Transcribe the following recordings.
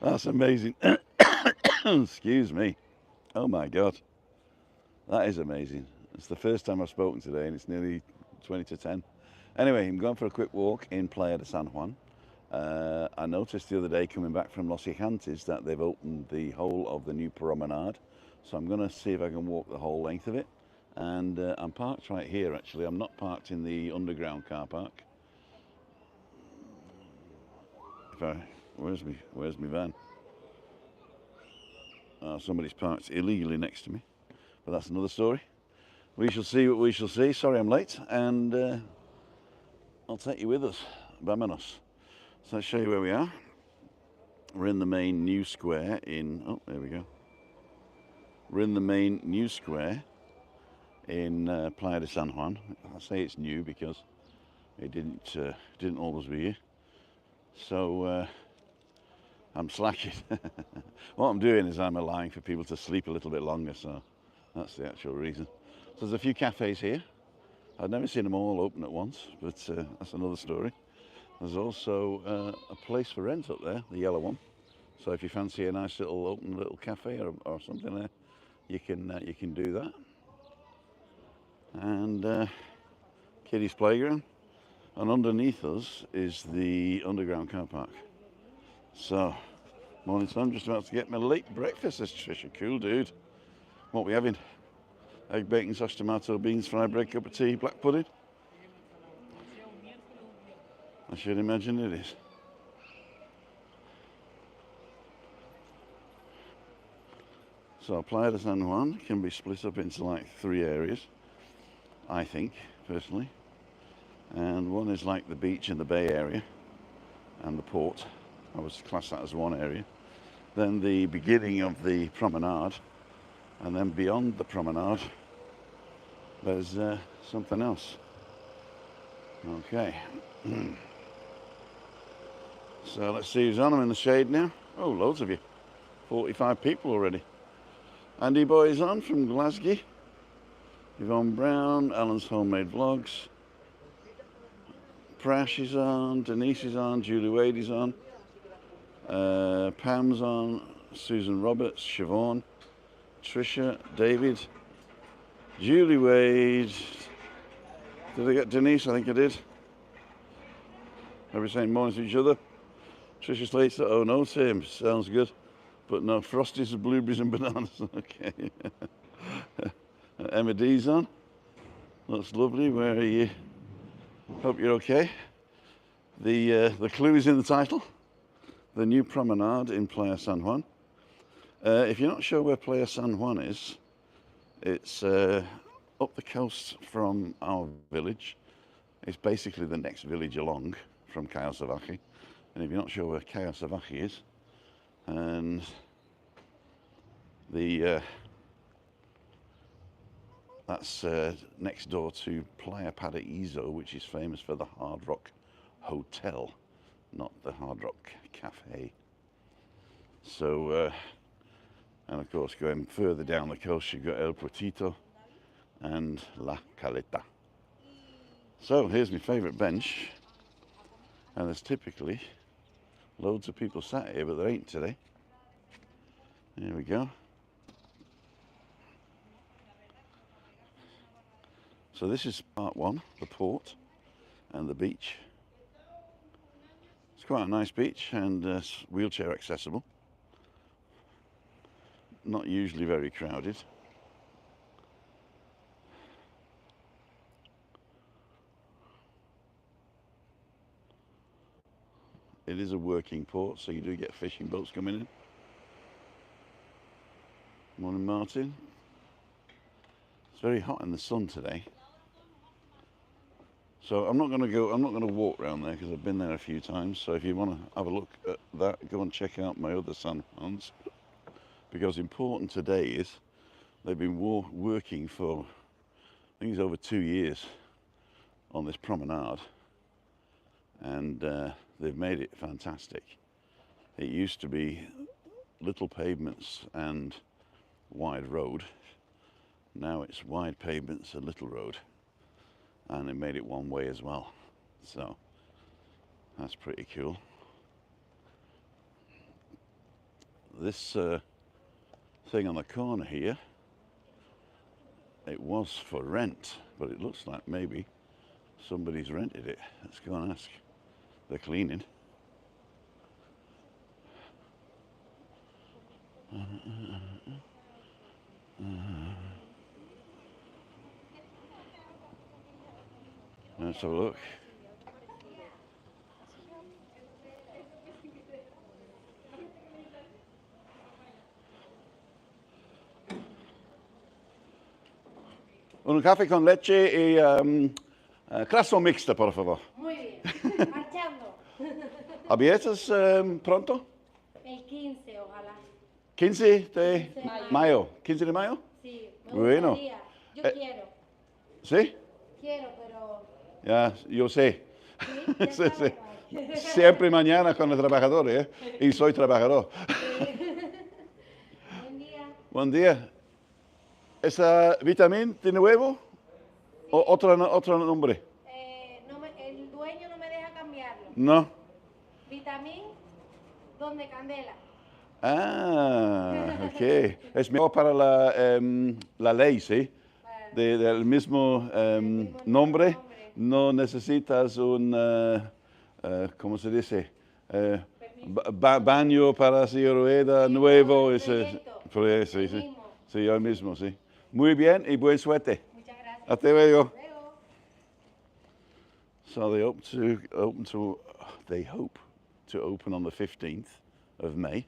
That's amazing. Excuse me. Oh my God. That is amazing. It's the first time I've spoken today and it's nearly 20 to 10. Anyway, I'm going for a quick walk in Playa de San Juan. I noticed the other day coming back from Los Gigantes that they've opened the whole of the new Promenade. So I'm going to see if I can walk the whole length of it. And I'm parked right here actually. I'm not parked in the underground car park. Where's my van? Oh, somebody's parked illegally next to me. But that's another story. We shall see what we shall see. Sorry I'm late, and I'll take you with us. Vámonos. So let's show you where we are. We're in the main new square in, oh, there we go. We're in the main new square in Playa de San Juan. I say it's new because it didn't always be here. So I'm slacking. What I'm doing is I'm allowing for people to sleep a little bit longer, so that's the actual reason. So there's a few cafes here. I've never seen them all open at once, but that's another story. There's also a place for rent up there, the yellow one. So if you fancy a nice little open little cafe or something there, you can do that. And kiddies playground. And underneath us is the underground car park. So, morning sun, just about to get my late breakfast. That's Trisha, cool dude. What are we having? Egg, bacon, sausage, tomato, beans, fried bread, cup of tea, black pudding. I should imagine it is. So Playa de San Juan can be split up into like 3 areas, I think, personally. And one is like the beach in the Bay Area and the port. I would class that as one area. Then the beginning of the promenade, and then beyond the promenade, there's something else. Okay. So let's see who's on. I'm in the shade now. Oh, loads of you. 45 people already. Andy Boy's on from Glasgow. Yvonne Brown, Alan's Homemade Vlogs. Prash is on, Denise is on, Julie Wade is on. Pam's on, Susan Roberts, Siobhan, Trisha, David, Julie Wade. Did I get Denise? I think I did. Are we saying morning to each other? Trisha Slater, oh no, Tim, sounds good. But no, Frosties, blueberries and bananas. Okay. Emma D's on. Looks lovely. Where are you? Hope you're okay. The clue is in the title. The new promenade in Playa San Juan. If you're not sure where Playa San Juan is, it's up the coast from our village. It's basically the next village along from Cayo Savaki. And if you're not sure where Cayo Savaki is, and that's next door to Playa Paraíso, which is famous for the Hard Rock Hotel, not the Hard Rock Cafe. So, and of course, going further down the coast, you've got El Puertito and La Caleta. So here's my favourite bench, and there's typically loads of people sat here, but there ain't today. Here we go. So this is part one, the port and the beach. It's quite a nice beach and wheelchair accessible. Not usually very crowded. It is a working port, so you do get fishing boats coming in. Morning, Martin. It's very hot in the sun today. So I'm not going to walk around there because I've been there a few times. So if you want to have a look at that, go and check out my other San Juans. Because important today is they've been working for, I think it's over 2 years on this promenade. And they've made it fantastic. It used to be little pavements and wide road. Now it's wide pavements and little road. And they made it one way as well. So that's pretty cool. this thing on the corner here, it was for rent, but it looks like maybe somebody's rented it. Let's go and ask. They're cleaning. Let's have a look. Un café con leche y clase mixta, por favor. Muy bien. Marchando. ¿Abiertas pronto? El 15, ojalá. 15 de mayo. 15 de mayo? Sí, me Bueno. gustaría. Yo quiero. ¿Sí? Quiero, pero... Ya, yo sé. Sí, ya Sí, sabes. sí. Siempre mañana con los trabajadores, ¿eh? Y soy trabajador. Buen día. Buen día. ¿Esa vitamina tiene huevo? ¿O otro nombre? El dueño no me deja cambiarlo. No. Vitamín, donde candela. Ah, ok. Es mejor para la ley, ¿sí? Del mismo nombre. No necesitas un, ¿cómo se dice? Baño para silla de rueda nuevo. Sí, sí. Sí, yo mismo, sí. Muy bien y buena suerte. Muchas gracias. Hasta luego. Luego. So they hope to open on the 15th of May,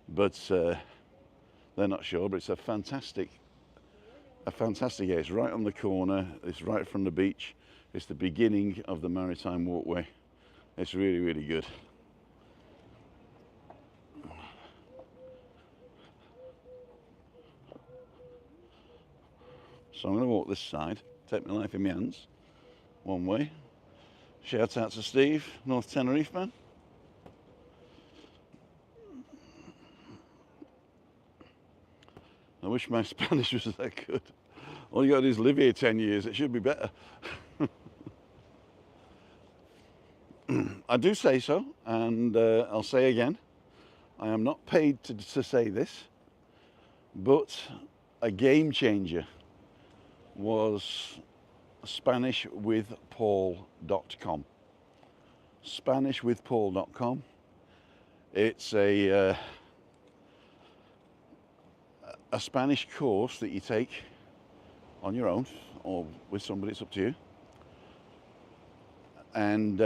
but they're not sure. But it's a fantastic area. It's right on the corner. It's right from the beach. It's the beginning of the Maritime Walkway. It's really, really good. So I'm going to walk this side, take my life in my hands, one way. Shout out to Steve, North Tenerife man. I wish my Spanish was that good. All you got to do is live here 10 years, it should be better. I do say so, and I'll say again, I am not paid to say this, but a game changer was SpanishWithPaul.com. SpanishWithPaul.com. It's a Spanish course that you take on your own or with somebody, it's up to you. And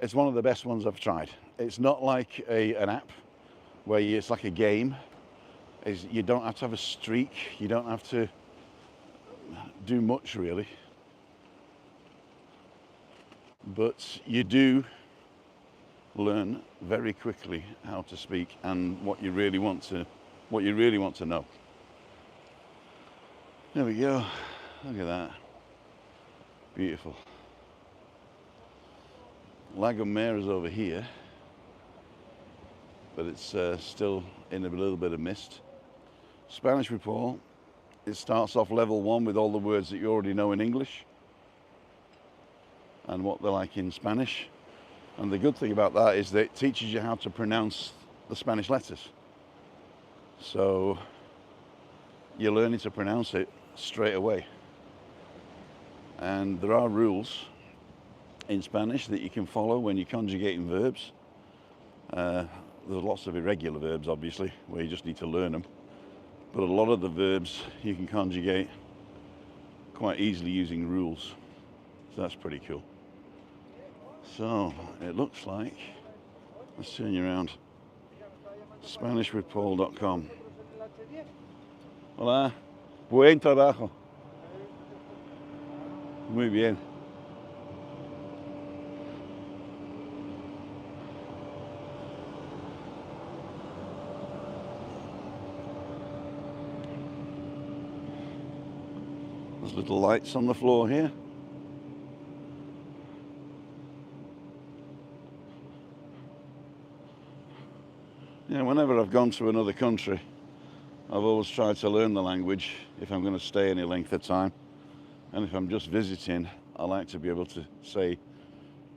it's one of the best ones I've tried. It's not like an app where it's like a game. You don't have to have a streak. You don't have to do much really. But you do learn very quickly how to speak and what you really want to know. There we go. Look at that. Beautiful. La Gomera is over here, but it's still in a little bit of mist. Spanish with Paul, it starts off level 1 with all the words that you already know in English and what they're like in Spanish. And the good thing about that is that it teaches you how to pronounce the Spanish letters. So you're learning to pronounce it straight away. And there are rules in Spanish that you can follow when you're conjugating verbs. There's lots of irregular verbs, obviously, where you just need to learn them. But a lot of the verbs you can conjugate quite easily using rules. So that's pretty cool. So it looks like, let's turn you around, SpanishWithPaul.com. Hola, buen trabajo. Muy bien. There's little lights on the floor here. Yeah, whenever I've gone to another country, I've always tried to learn the language if I'm going to stay any length of time. And if I'm just visiting, I like to be able to say,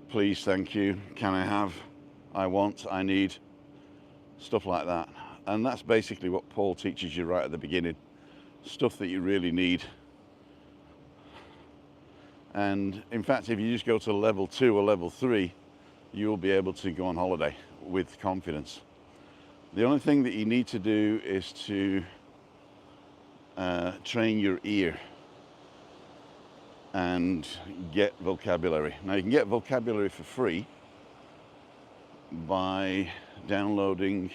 please, thank you, can I have, I want, I need. stuff like that. And that's basically what Paul teaches you right at the beginning, stuff that you really need. And in fact, if you just go to level 2 or level 3, you'll be able to go on holiday with confidence. The only thing that you need to do is to train your ear and get vocabulary. Now you can get vocabulary for free by downloading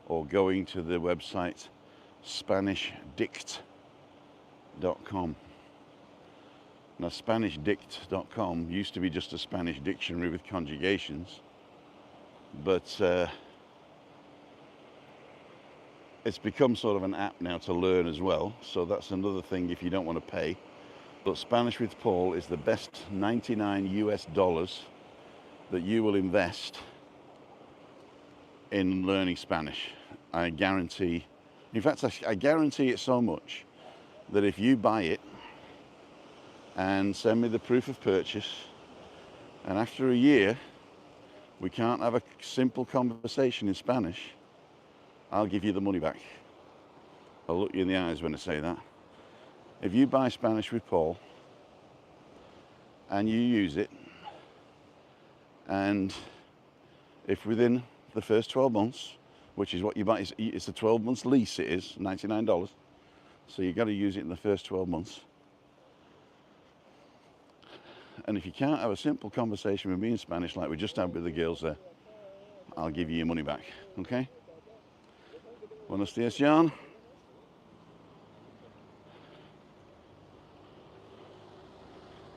or going to the website SpanishDict.com. Now SpanishDict.com used to be just a Spanish dictionary with conjugations, but it's become sort of an app now to learn as well, so that's another thing if you don't want to pay. But Spanish with Paul is the best 99 US dollars that you will invest in learning Spanish. I guarantee, in fact, I guarantee it so much that if you buy it and send me the proof of purchase, and after a year we can't have a simple conversation in Spanish, I'll give you the money back. I'll look you in the eyes when I say that. If you buy Spanish with Paul and you use it, and if within the first 12 months, which is what you buy, it's a 12 months lease, it is $99, so you've got to use it in the first 12 months. And if you can't have a simple conversation with me in Spanish like we just had with the girls there, I'll give you your money back, okay? Buenos dias, Juan.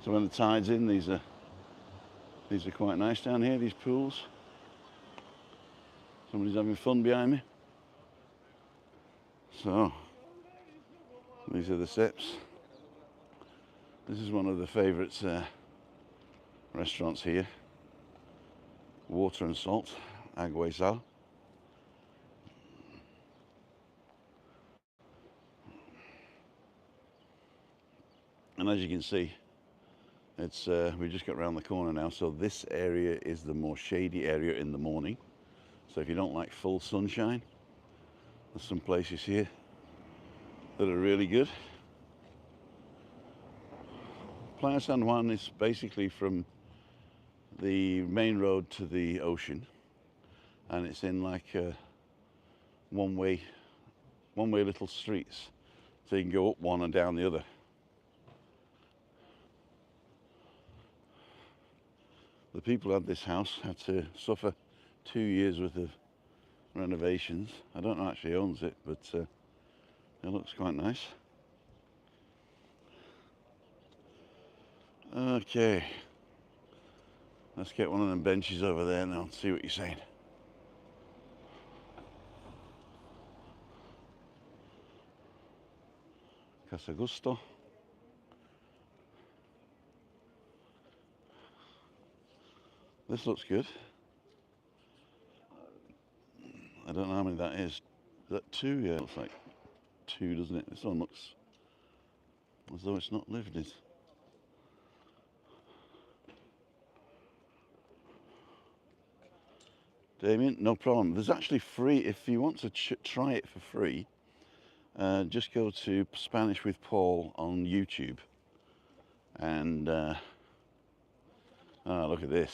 So when the tide's in, these are quite nice down here, these pools. Somebody's having fun behind me. So, these are the steps. This is one of the favourites restaurants here. Water and salt, agua y sal. And as you can see, it's we just got around the corner now, so this area is the more shady area in the morning. So if you don't like full sunshine, there's some places here that are really good. Playa San Juan is basically from the main road to the ocean, and it's in like one-way little streets, so you can go up one and down the other. The people who had this house had to suffer 2 years worth of renovations. I don't know actually owns it, but it looks quite nice. Okay, let's get one of them benches over there now and see what you're saying. Casa Gusto. This looks good. I don't know how many that is. Is that 2? Yeah, it looks like 2, doesn't it? This one looks as though it's not lived in. Damien, no problem. There's actually free, if you want to try it for free, just go to Spanish with Paul on YouTube. And, look at this.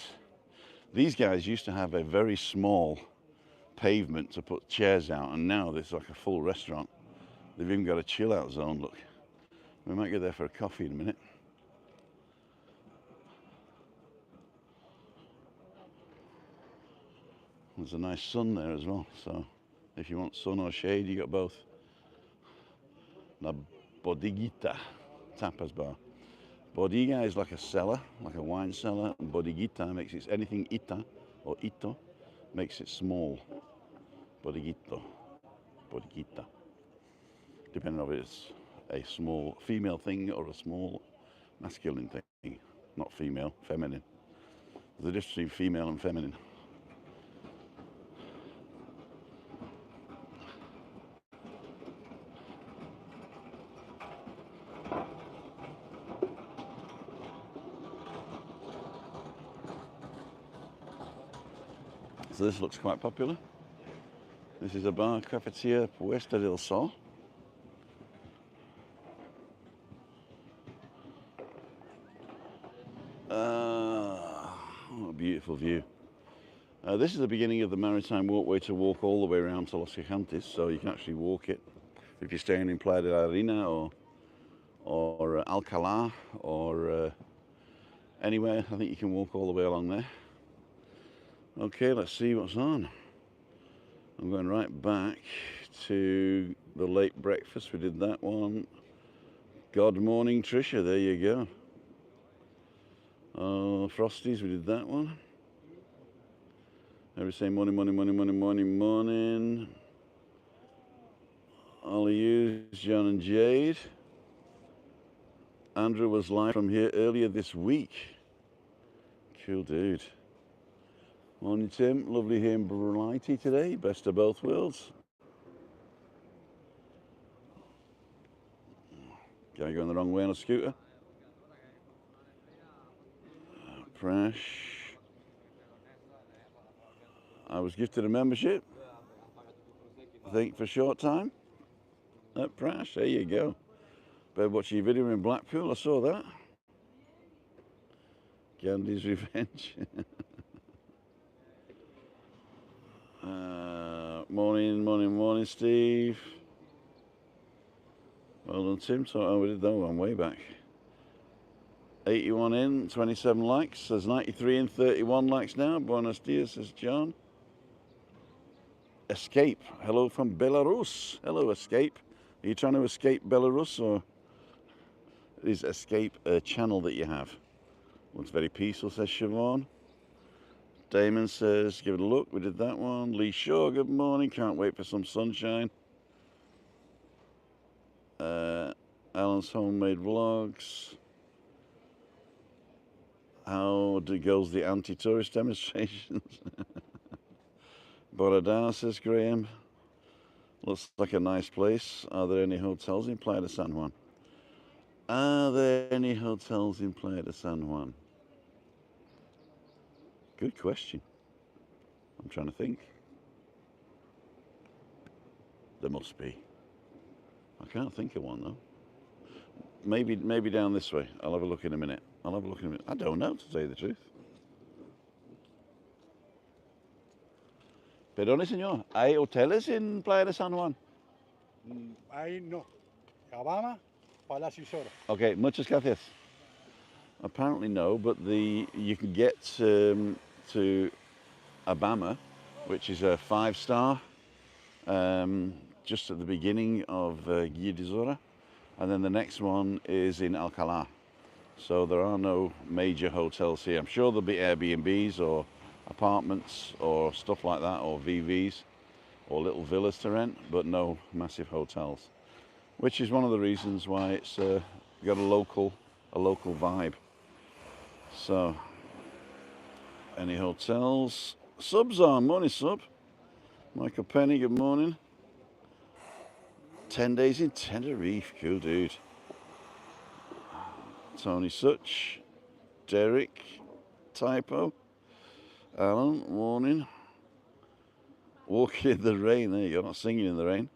These guys used to have a very small pavement to put chairs out, and now there's like a full restaurant. They've even got a chill out zone, look. We might go there for a coffee in a minute. There's a nice sun there as well, so if you want sun or shade, you got both. La Bodeguita tapas bar. Bodega is like a cellar, like a wine cellar, and bodeguita makes it, anything ita or ito makes it small. Bodeguito, bodeguita. Depending on if it's a small female thing or a small masculine thing. Not female, feminine. There's a difference between female and feminine. So this looks quite popular. This is a bar, Cafeteria Puesta del Sol. What a beautiful view. This is the beginning of the maritime walkway to walk all the way around to Los Gigantes, so you can actually walk it if you're staying in Playa de la Arena or Alcalá or anywhere. I think you can walk all the way along there. Okay, let's see what's on. I'm going right back to the late breakfast. We did that one. God morning, Tricia. There you go. Frosties. We did that one. Every say morning, morning, morning, morning, morning, morning. All of you, John and Jade. Andrew was live from here earlier this week. Cool dude. Morning, Tim. Lovely here in Blighty today. Best of both worlds. Guy going the wrong way on a scooter. Prash. I was gifted a membership, I think, for a short time. At Prash, there you go. Better watching your video in Blackpool, I saw that. Gandhi's Revenge. Morning, morning, morning, Steve. Well done, Tim. So we did that one way back. 81 in, 27 likes. There's 93 in, 31 likes now. Buenos dias, says John. Escape. Hello from Belarus. Hello, Escape. Are you trying to escape Belarus, or is Escape a channel that you have? Looks very peaceful, says Siobhan. Damon says, give it a look. We did that one. Lee Shaw, good morning. Can't wait for some sunshine. Alan's Homemade Vlogs. How goes the anti-tourist demonstrations? Borodana, says Graham. Looks like a nice place. Are there any hotels in Playa de San Juan? Are there any hotels in Playa de San Juan? Good question. I'm trying to think. There must be. I can't think of one though. Maybe down this way. I'll have a look in a minute. I don't know, to tell you the truth. Perdone, señor. ¿Hay hoteles en Playa de San Juan? Ahí no. Cabana, Palacio Sora. Okay, muchas gracias. Apparently no, but you can get to Abama, which is a 5-star, just at the beginning of Guia de Zora, and then the next one is in Alcalá. So there are no major hotels here. I'm sure there'll be Airbnbs or apartments or stuff like that, or VVs or little villas to rent, but no massive hotels, which is one of the reasons why it's got a local vibe. So, any hotels? Subs on. Morning, Sub. Michael Penny, good morning. 10 days in Tenerife. Cool dude. Tony Such. Derek. Typo. Alan, morning. Walking in the rain. There you go. Not singing in the rain.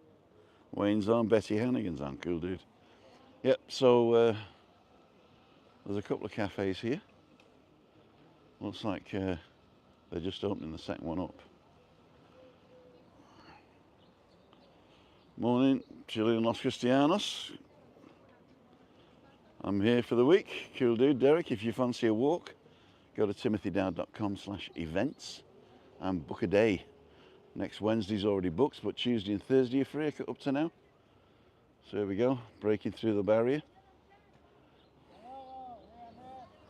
Wayne's on. Betty Hannigan's on. Cool dude. Yep, so there's a couple of cafes here. Looks like they're just opening the second one up. Morning, Chile and Los Cristianos. I'm here for the week. Cool dude, Derek. If you fancy a walk, go to timothydowd.com/events and book a day. Next Wednesday's already booked, but Tuesday and Thursday are free up to now. So here we go, breaking through the barrier.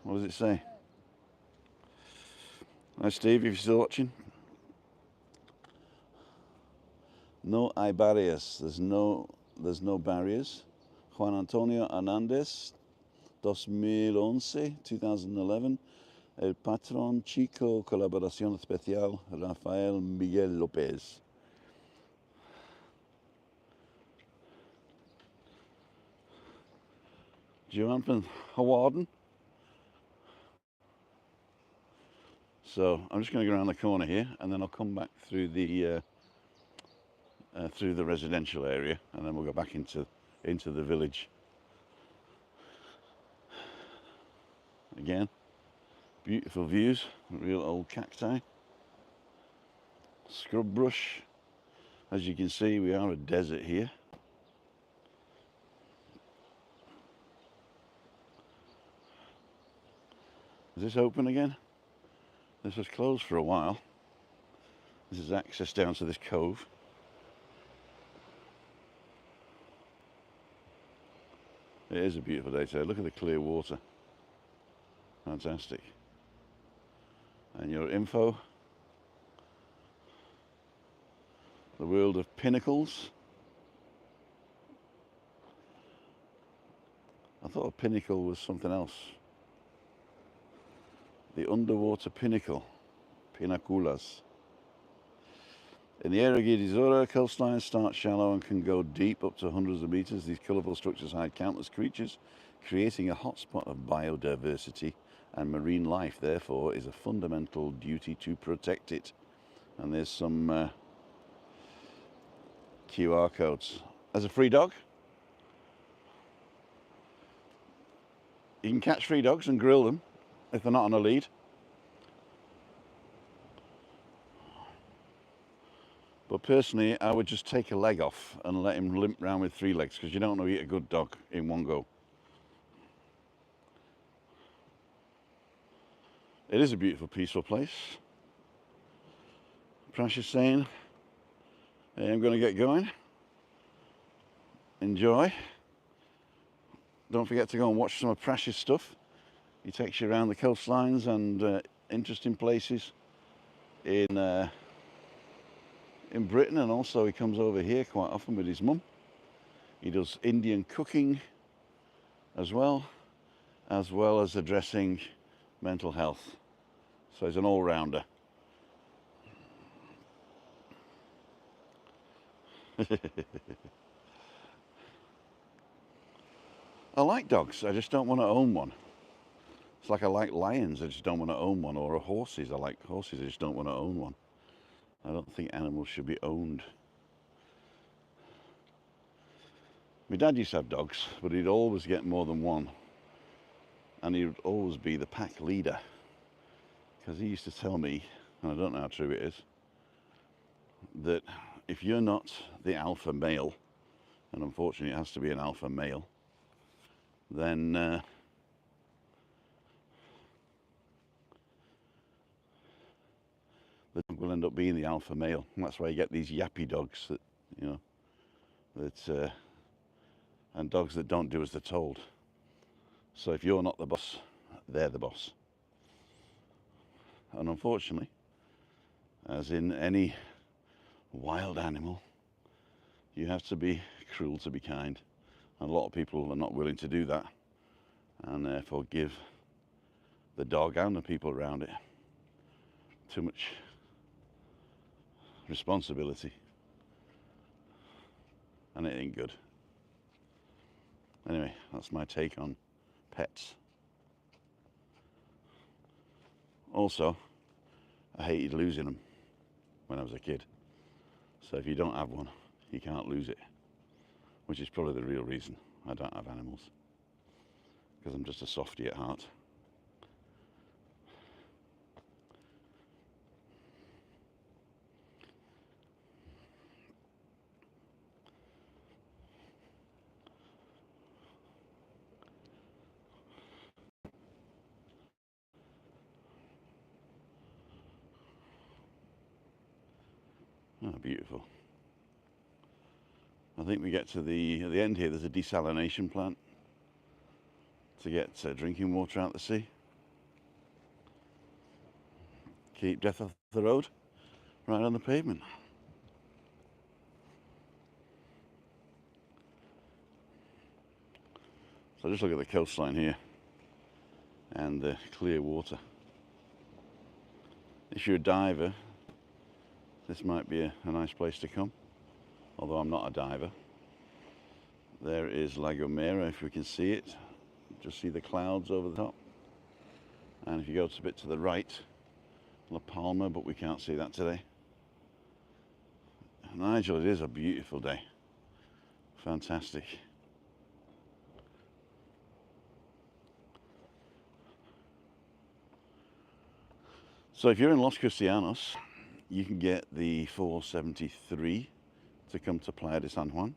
What does it say? Hi Steve, if you're still watching. No hay barriers. There's no barriers. Juan Antonio Hernandez, 2011. El Patrón Chico, colaboración especial, Rafael Miguel López. Joanne van Hawarden. So I'm just going to go around the corner here, and then I'll come back through the through the residential area, and then we'll go back into the village. Again, beautiful views, real old cacti, scrub brush. As you can see, we are a desert here. Is this open again? This was closed for a while. This is access down to this cove. It is a beautiful day today. Look at the clear water. Fantastic. And your info. The world of pinnacles. I thought a pinnacle was something else. The underwater pinnacle. Pinnaculas. In the area of Gidizora, coastlines start shallow and can go deep up to hundreds of meters. These colourful structures hide countless creatures, creating a hotspot of biodiversity, and marine life, therefore, is a fundamental duty to protect it. And there's some QR codes. As a free dog, you can catch free dogs and grill them if they're not on a lead. But personally, I would just take a leg off and let him limp round with 3 legs, because you don't know you eat a good dog in one go. It is a beautiful, peaceful place. Prash is saying, hey, I'm going to get going. Enjoy. Don't forget to go and watch some of Prash's stuff. He takes you around the coastlines and interesting places in Britain, and also he comes over here quite often with his mum. He does Indian cooking as well as addressing mental health. So he's an all-rounder. I like dogs, I just don't want to own one. It's like I like lions, I just don't want to own one, or horses, I like horses, I just don't want to own one. I don't think animals should be owned. My dad used to have dogs, but he'd always get more than one. And he would always be the pack leader. Because he used to tell me, and I don't know how true it is, that if you're not the alpha male, and unfortunately it has to be an alpha male, then the dog will end up being the alpha male. And that's why you get these yappy dogs that, you know, that and dogs that don't do as they're told. So if you're not the boss, they're the boss. And unfortunately, as in any wild animal, you have to be cruel to be kind. And a lot of people are not willing to do that, and therefore give the dog and the people around it too much responsibility, and it ain't good. Anyway, that's my take on pets. Also, I hated losing them when I was a kid. So if you don't have one, you can't lose it, which is probably the real reason I don't have animals, because I'm just a softie at heart. Oh, beautiful. I think we get to the end here. There's a desalination plant to get drinking water out the sea. Keep death off the road, right on the pavement. So just look at the coastline here and the clear water. If you're a diver, this might be a nice place to come, although I'm not a diver. There is La Gomera, if we can see it. Just see the clouds over the top. And if you go a bit to the right, La Palma, but we can't see that today. Nigel, it is a beautiful day. Fantastic. So if you're in Los Cristianos, you can get the 473 to come to Playa de San Juan.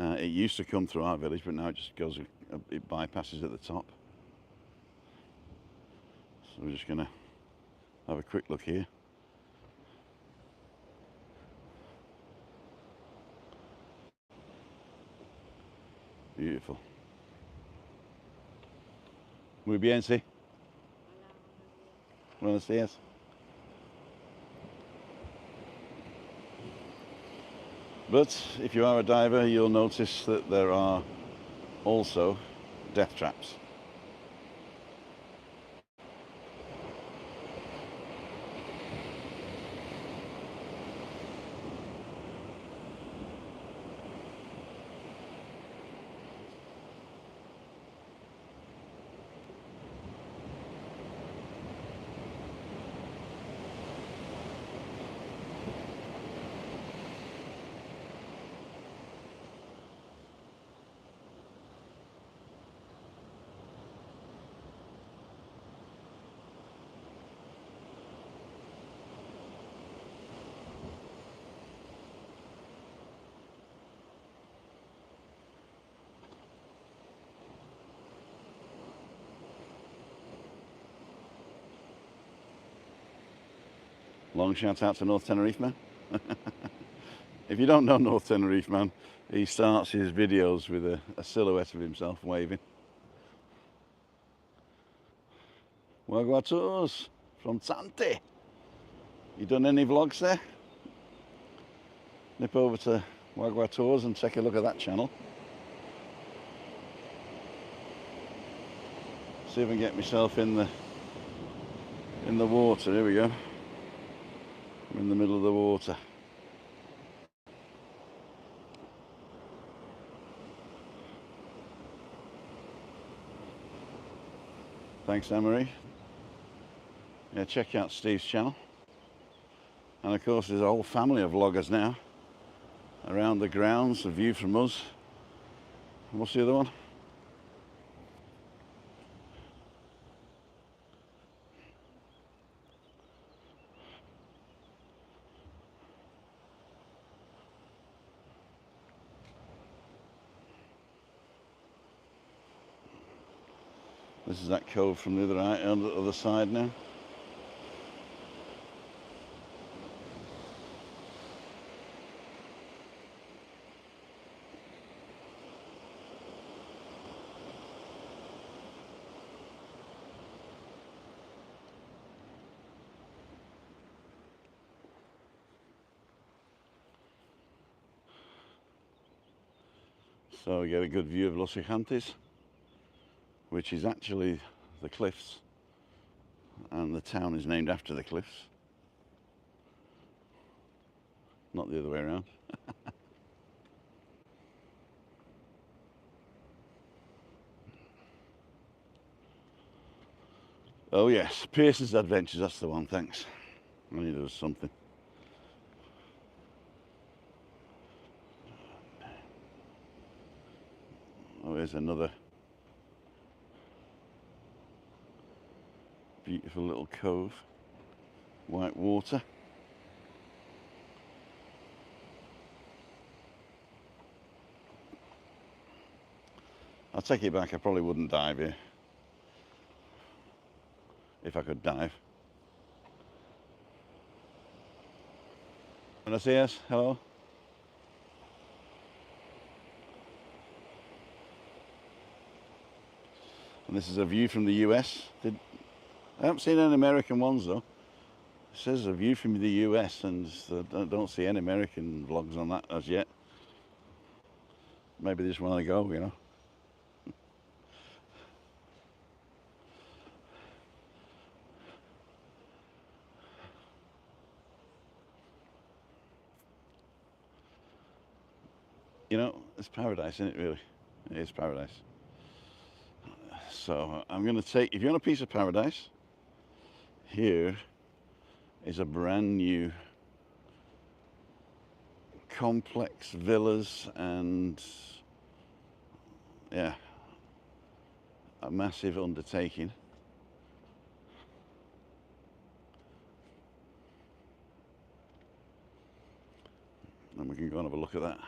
It used to come through our village, but now it just goes, it bypasses at the top. So we're just gonna have a quick look here. Beautiful. Muy bien, sí. Buenos días. But if you are a diver, you'll notice that there are also death traps. Long shout out to North Tenerife man. If you don't know North Tenerife man, he starts his videos with a silhouette of himself waving. Wagwatos from Zante. You done any vlogs there? Nip over to Wagwatos and take a look at that channel. See if I can get myself in the water. Here we go. I'm in the middle of the water. Thanks, Anne-Marie. Yeah, check out Steve's channel. And of course, there's a whole family of vloggers now around the grounds, a view from us. And what's the other one? This is that cove from the other side now. So we get a good view of Los Gigantes, which is actually the cliffs, and the town is named after the cliffs, not the other way around. Oh yes, Pearson's Adventures, that's the one, thanks. I knew there was something. Oh, here's another beautiful little cove, white water. I'll take it back, I probably wouldn't dive here if I could dive. Buenos dias, hello. And this is a view from the US. I haven't seen any American ones though. It says a view from the US, and I don't see any American vlogs on that as yet. Maybe they just want to go, you know. You know, it's paradise, isn't it, really? It is paradise. So I'm going to take, if you want a piece of paradise, here is a brand new complex villas and yeah, a massive undertaking. And we can go and have a look at that.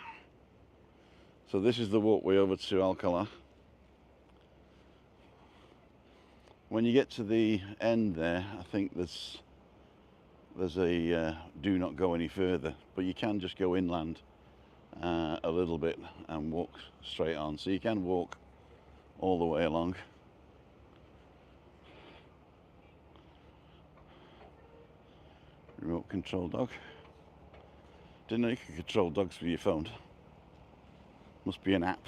So this is the walkway over to Alcalá. When you get to the end there, I think there's a do not go any further, but you can just go inland a little bit and walk straight on. So you can walk all the way along. Remote control dog. Didn't know you could control dogs with your phone. Must be an app.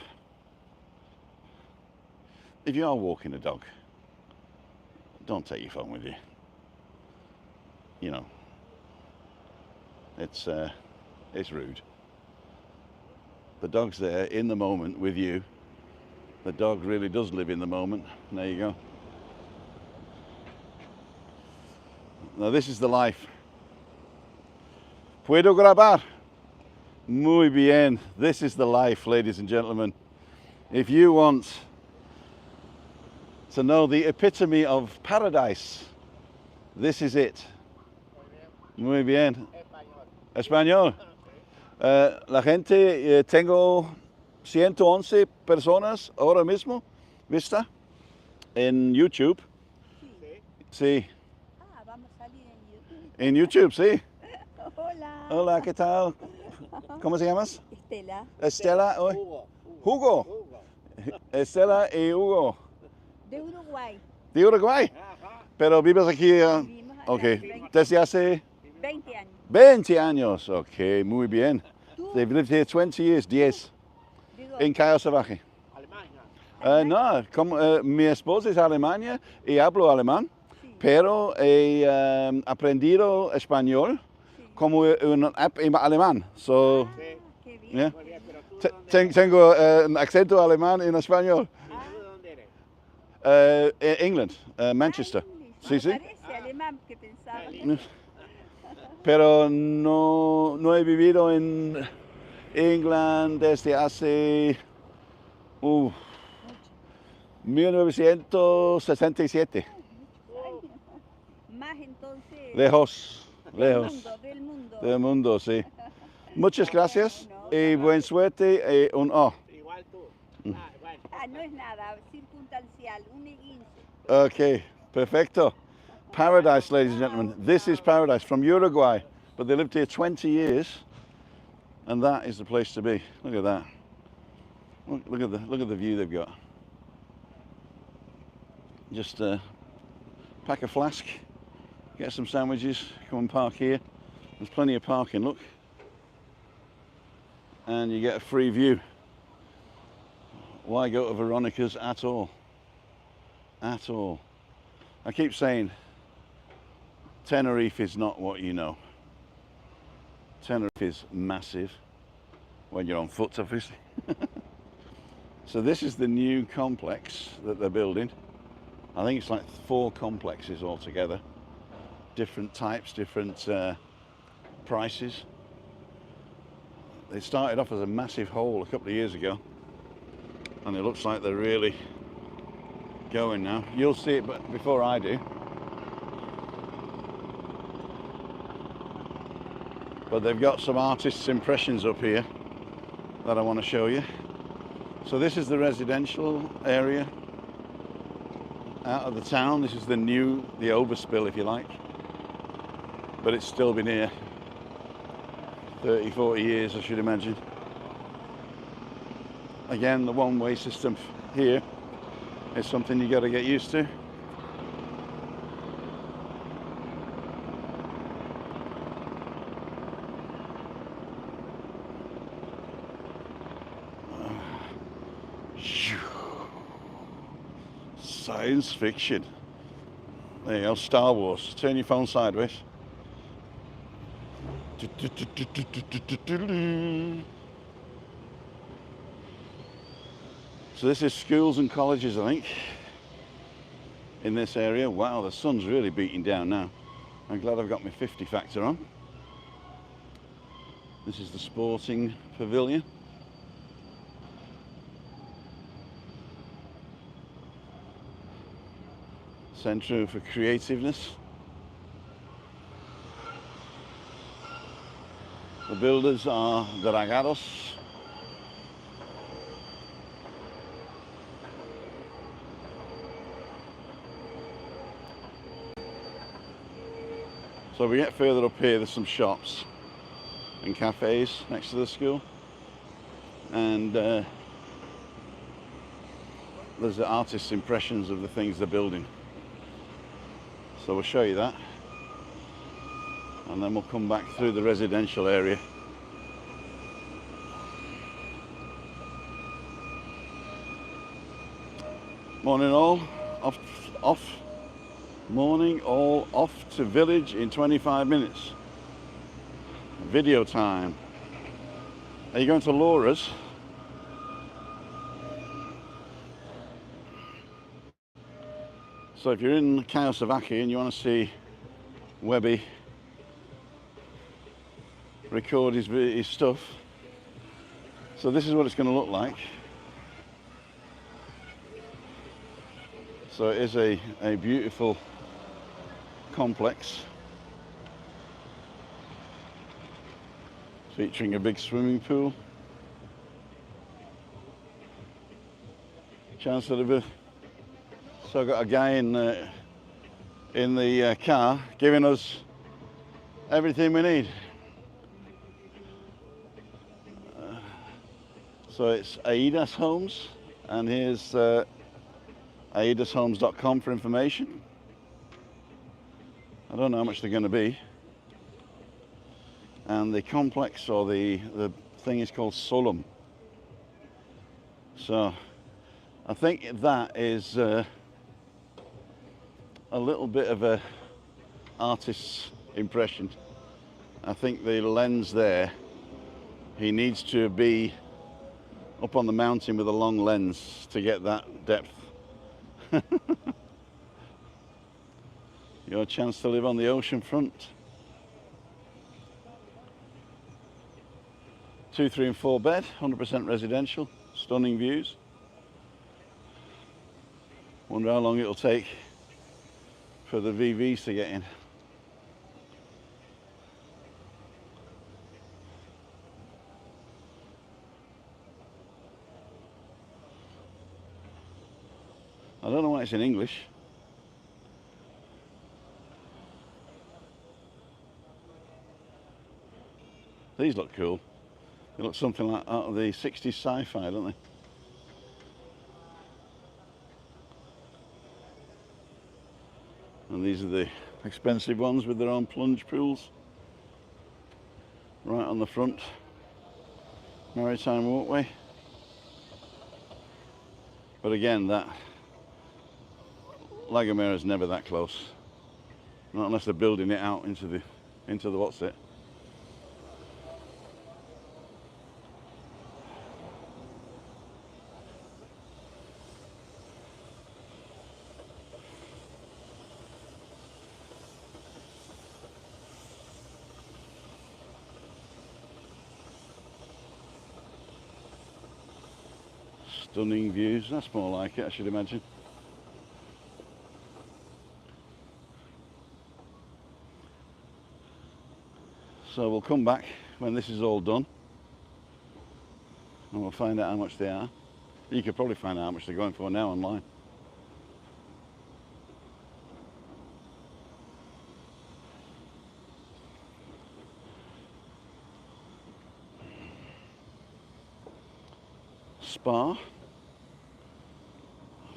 If you are walking a dog, don't take your phone with you. You know, it's rude. The dog's there in the moment with you. The dog really does live in the moment. There you go. Now this is the life. ¿Puedo grabar? Muy bien. This is the life, ladies and gentlemen. If you want to know the epitome of paradise, this is it. Muy bien. Español. La gente, tengo 111 personas ahora mismo, ¿vista? En YouTube. Sí. Ah, vamos a salir en YouTube. En YouTube, sí. Hola. Hola, ¿qué tal? ¿Cómo se llamas? Estela. Estela. Hugo. Hugo. Estela y Hugo. De Uruguay. De Uruguay. Pero vives aquí. Vivimos acá Ok. 20, Desde hace 20 años. 20 años. Ok, muy bien. ¿Tú? They've lived here 20 years. 10. ¿De dónde? En Cayo Salvaje. No, como, mi esposa es alemana y hablo alemán, Sí. pero he aprendido español Sí. como un alemán. So, Ah, qué bien. yeah. qué bien. Tengo un acento alemán en español. Ah, England, Manchester. ay, Sí, sí. Parece alemán que pensaba. Pero no he vivido en England desde hace 1967. Más entonces. Lejos, Del lejos mundo, del mundo. del mundo, sí. Muchas gracias No, y buena suerte y un oh. Igual tú. Bueno. Ah, no es nada, circunstancial, un esguince. Okay, perfecto. Paradise, ladies and gentlemen. This is paradise from Uruguay, but they lived here 20 years, and that is the place to be. Look at that. Look at the view they've got. Just pack a flask, get some sandwiches, come and park here. There's plenty of parking, look. And you get a free view. Why go to Veronica's at all? At all. I keep saying Tenerife is not what you know. Tenerife is massive when you're on foot, obviously. So this is the new complex that they're building. I think it's like 4 complexes altogether. Different types, different prices. They started off as a massive hole a couple of years ago, and it looks like they're really going now. You'll see it but before I do. But they've got some artists' impressions up here that I want to show you. So this is the residential area out of the town. This is the overspill, if you like. But it's still been here 30, 40 years, I should imagine. Again, the one-way system here is something you got to get used to. Science fiction. There you go, Star Wars. Turn your phone sideways. So this is schools and colleges, I think, in this area. Wow, the sun's really beating down now. I'm glad I've got my 50 factor on. This is the sporting pavilion. Centre for creativeness. The builders are Dragados. So we get further up here, there's some shops and cafes next to the school, and there's the artist's impressions of the things they're building. So we'll show you that, and then we'll come back through the residential area. Morning all, morning all off to village in 25 minutes. Video time. Are you going to Laura's? So if you're in Kawasaki and you want to see Webby record his stuff, so this is what it's going to look like. So it is a beautiful complex featuring a big swimming pool. Chance of a So I've got a guy in the car giving us everything we need. So it's Aidas Homes, and here's aidashomes.com for information. I don't know how much they're going to be. And the complex, or the thing, is called Solum. So I think that is a little bit of a artist's impression. I think the lens there, he needs to be up on the mountain with a long lens to get that depth. Your chance to live on the ocean front. 2, 3 and 4 bed, 100% residential, stunning views. Wonder how long it'll take for the VVs to get in. I don't know why it's in English. These look cool. They look something like out of the 60s sci-fi, don't they? And these are the expensive ones with their own plunge pools. Right on the front. Maritime walkway. But again, that La Gomera is never that close. Not unless they're building it out into the what's it. Stunning views, that's more like it, I should imagine. So we'll come back when this is all done and we'll find out how much they are. You could probably find out how much they're going for now online. Spa.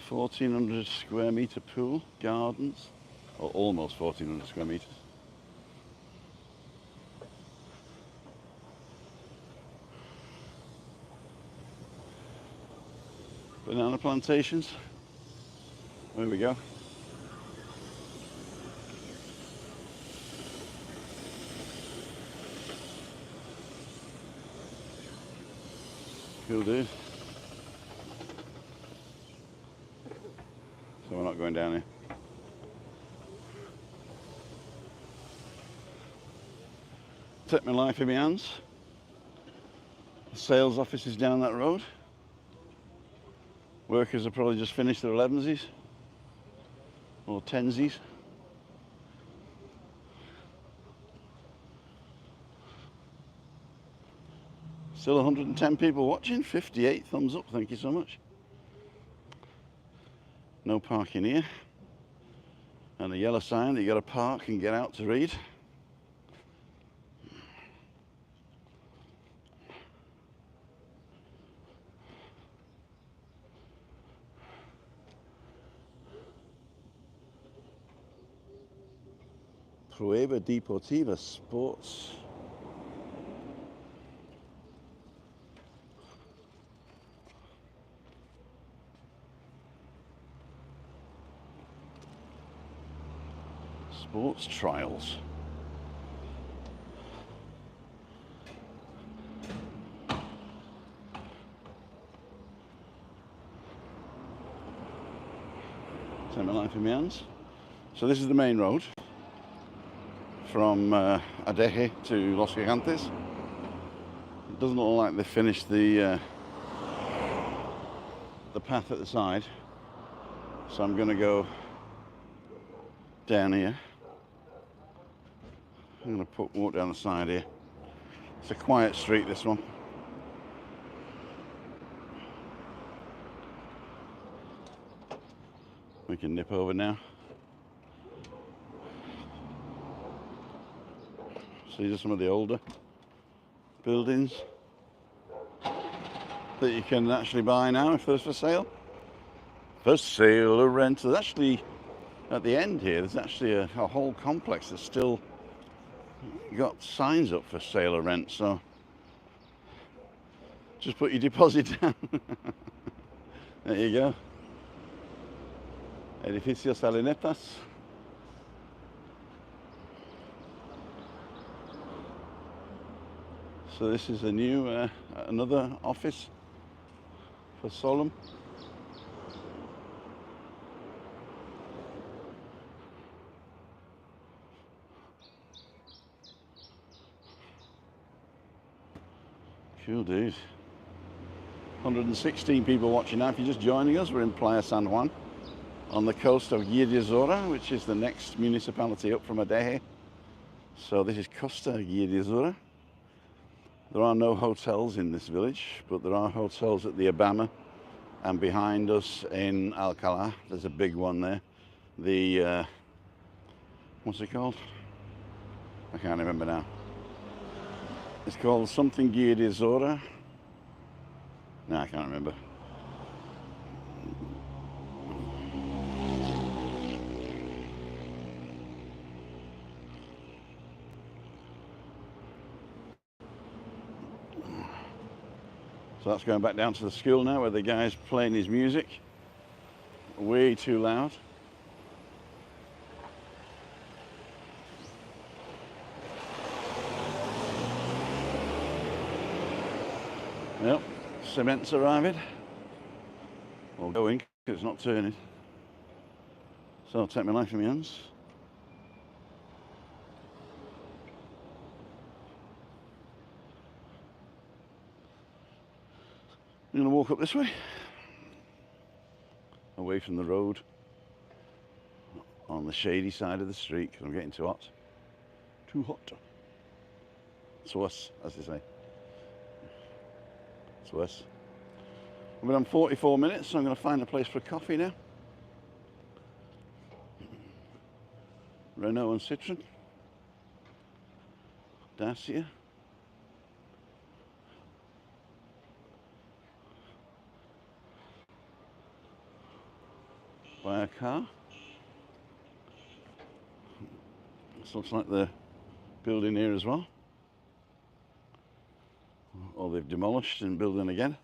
1,400 square metre pool, gardens, or almost 1,400 square metres. Banana plantations. There we go. Cool dude. So we're not going down here. Take my life in my hands. The sales office is down that road. Workers have probably just finished their 11s or 10s. Still 110 people watching, 58 thumbs up, thank you so much. No parking here. And a yellow sign that you got to park and get out to read. Prueba Deportiva Sports. Sports trials. Take my life in my hands. So this is the main road from Adeje to Los Gigantes. It doesn't look like they've finished the path at the side, so I'm going to go down here. I'm going to walk down the side here. It's a quiet street, this one. We can nip over now. So these are some of the older buildings that you can actually buy now if there's for sale. For sale or rent. There's actually, at the end here, there's actually a whole complex that's still got signs up for sale or rent, so just put your deposit down. There you go. Edificio Salinetas. So this is a new, another office for Solum. Cool dude. 116 people watching now. If you're just joining us, we're in Playa San Juan on the coast of Guia de Azora, which is the next municipality up from Adeje. So this is Costa Guia de Azora. There are no hotels in this village, but there are hotels at the Obama, and behind us in Alcalá, there's a big one there. The, what's it called? I can't remember now. It's called something Guia de Azora. No, I can't remember. So that's going back down to the school now, where the guy's playing his music way too loud. Yep, cement's arriving. Or going, because it's not turning. So I'll take my life in my hands. I'm going to walk up this way, away from the road, on the shady side of the street, because I'm getting too hot. Too hot. So us, as they say. So us. I've been on 44 minutes, so I'm going to find a place for a coffee now. Renault and Citroen. Dacia. Buy a car. This looks like the building here as well. Or they've demolished and building again.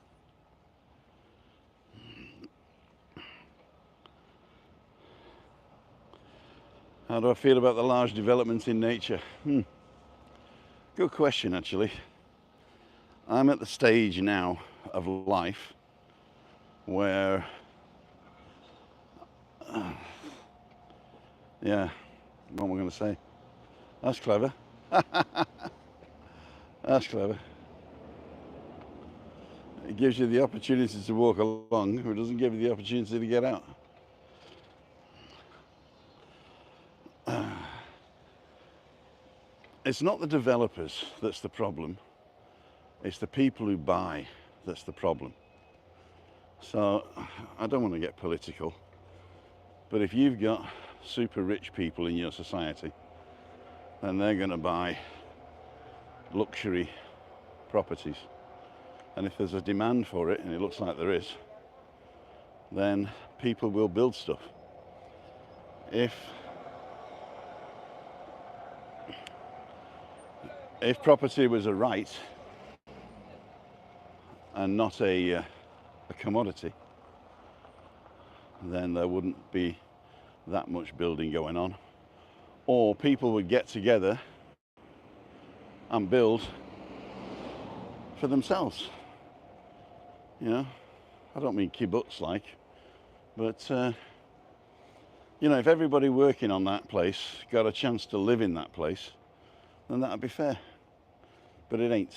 How do I feel about the large developments in nature? Good question, actually. I'm at the stage now of life where yeah, what am I going to say? That's clever. That's clever. It gives you the opportunity to walk along, but it doesn't give you the opportunity to get out. It's not the developers that's the problem. It's the people who buy that's the problem. So I don't want to get political, but if you've got super rich people in your society, then they're going to buy luxury properties. And if there's a demand for it, and it looks like there is, then people will build stuff. If property was a right and not a commodity, then there wouldn't be that much building going on. Or people would get together and build for themselves. You know, I don't mean kibbutz like, but you know, if everybody working on that place got a chance to live in that place, then that'd be fair. But it ain't.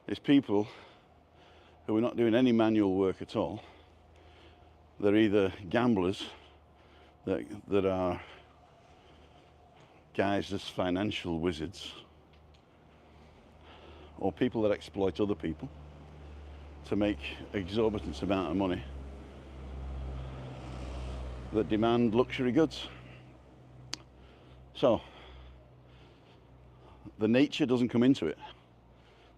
It's people who are not doing any manual work at all. They're either gamblers that are guised as financial wizards, or people that exploit other people to make exorbitant amount of money, that demand luxury goods. So the nature doesn't come into it.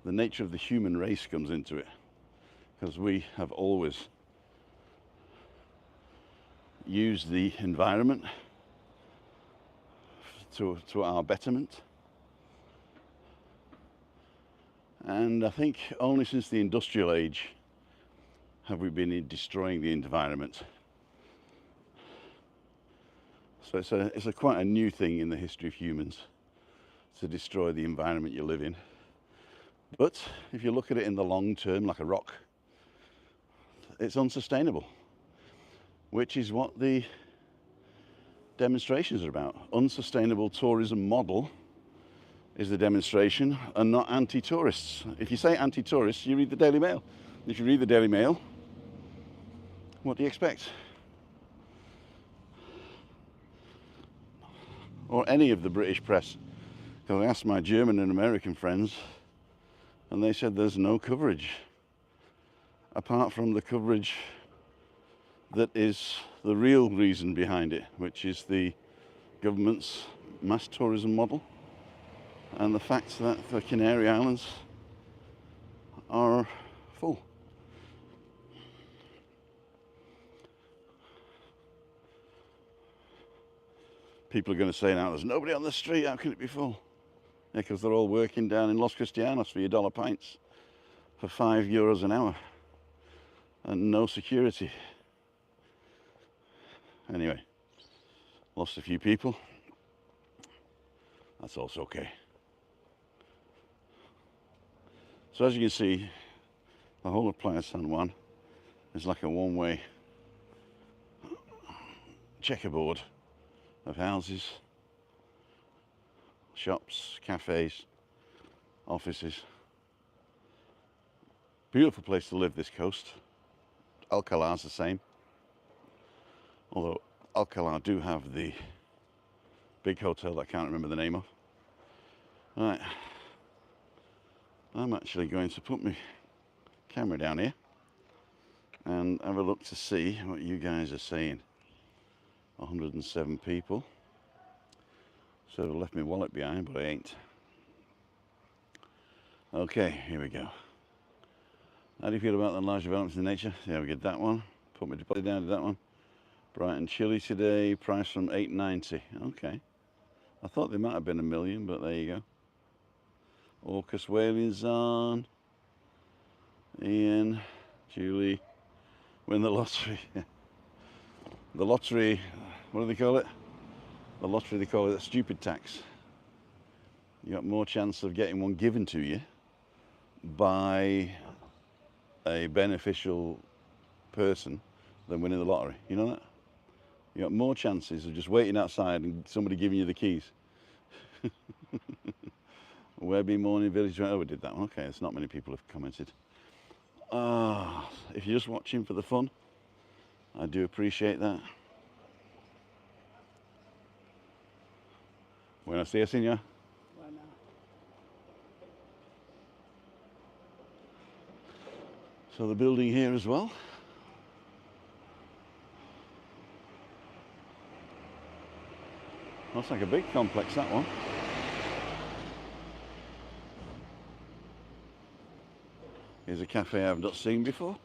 The nature of the human race comes into it, because we have always used the environment to our betterment. And I think only since the industrial age have we been destroying the environment. So it's a quite a new thing in the history of humans to destroy the environment you live in. But if you look at it in the long term, like a rock, it's unsustainable, which is what the demonstrations are about. Unsustainable tourism model is the demonstration, and not anti-tourists. If you say anti-tourists, you read the Daily Mail. If you read the Daily Mail, what do you expect? Or any of the British press. Because I asked my German and American friends, and they said there's no coverage, apart from the coverage that is the real reason behind it, which is the government's mass tourism model, and the fact that the Canary Islands are full. People are going to say now, there's nobody on the street, how can it be full? Yeah, because they're all working down in Los Cristianos for your dollar pints for €5 an hour and no security. Anyway, lost a few people. That's also okay. So as you can see, the whole of Playa San Juan is like a one-way checkerboard of houses, shops, cafes, offices. Beautiful place to live, this coast. Alcalár's the same. Although Alcalá do have the big hotel that I can't remember the name of. Right. I'm actually going to put my camera down here and have a look to see what you guys are saying. 107 people. So I've left my wallet behind, but I ain't. Okay, here we go. How do you feel about the large developments in nature? Yeah, we get that one. Put my deposit down to that one. Brighton chili today, price from $8.90. Okay. I thought they might have been $1 million, but there you go. Orcus Whaling's on. Ian, Julie, win the lottery. The lottery, what do they call it? The lottery, they call it a stupid tax. You got more chance of getting one given to you by a beneficial person than winning the lottery. You know that? You got more chances of just waiting outside and somebody giving you the keys. Webby Morning Village. Oh, we did that one. Okay, there's not many people have commented. If you're just watching for the fun, I do appreciate that. Buenos días, señor. Bueno. So the building here as well. Looks like a big complex, that one. Here's a cafe I've not seen before.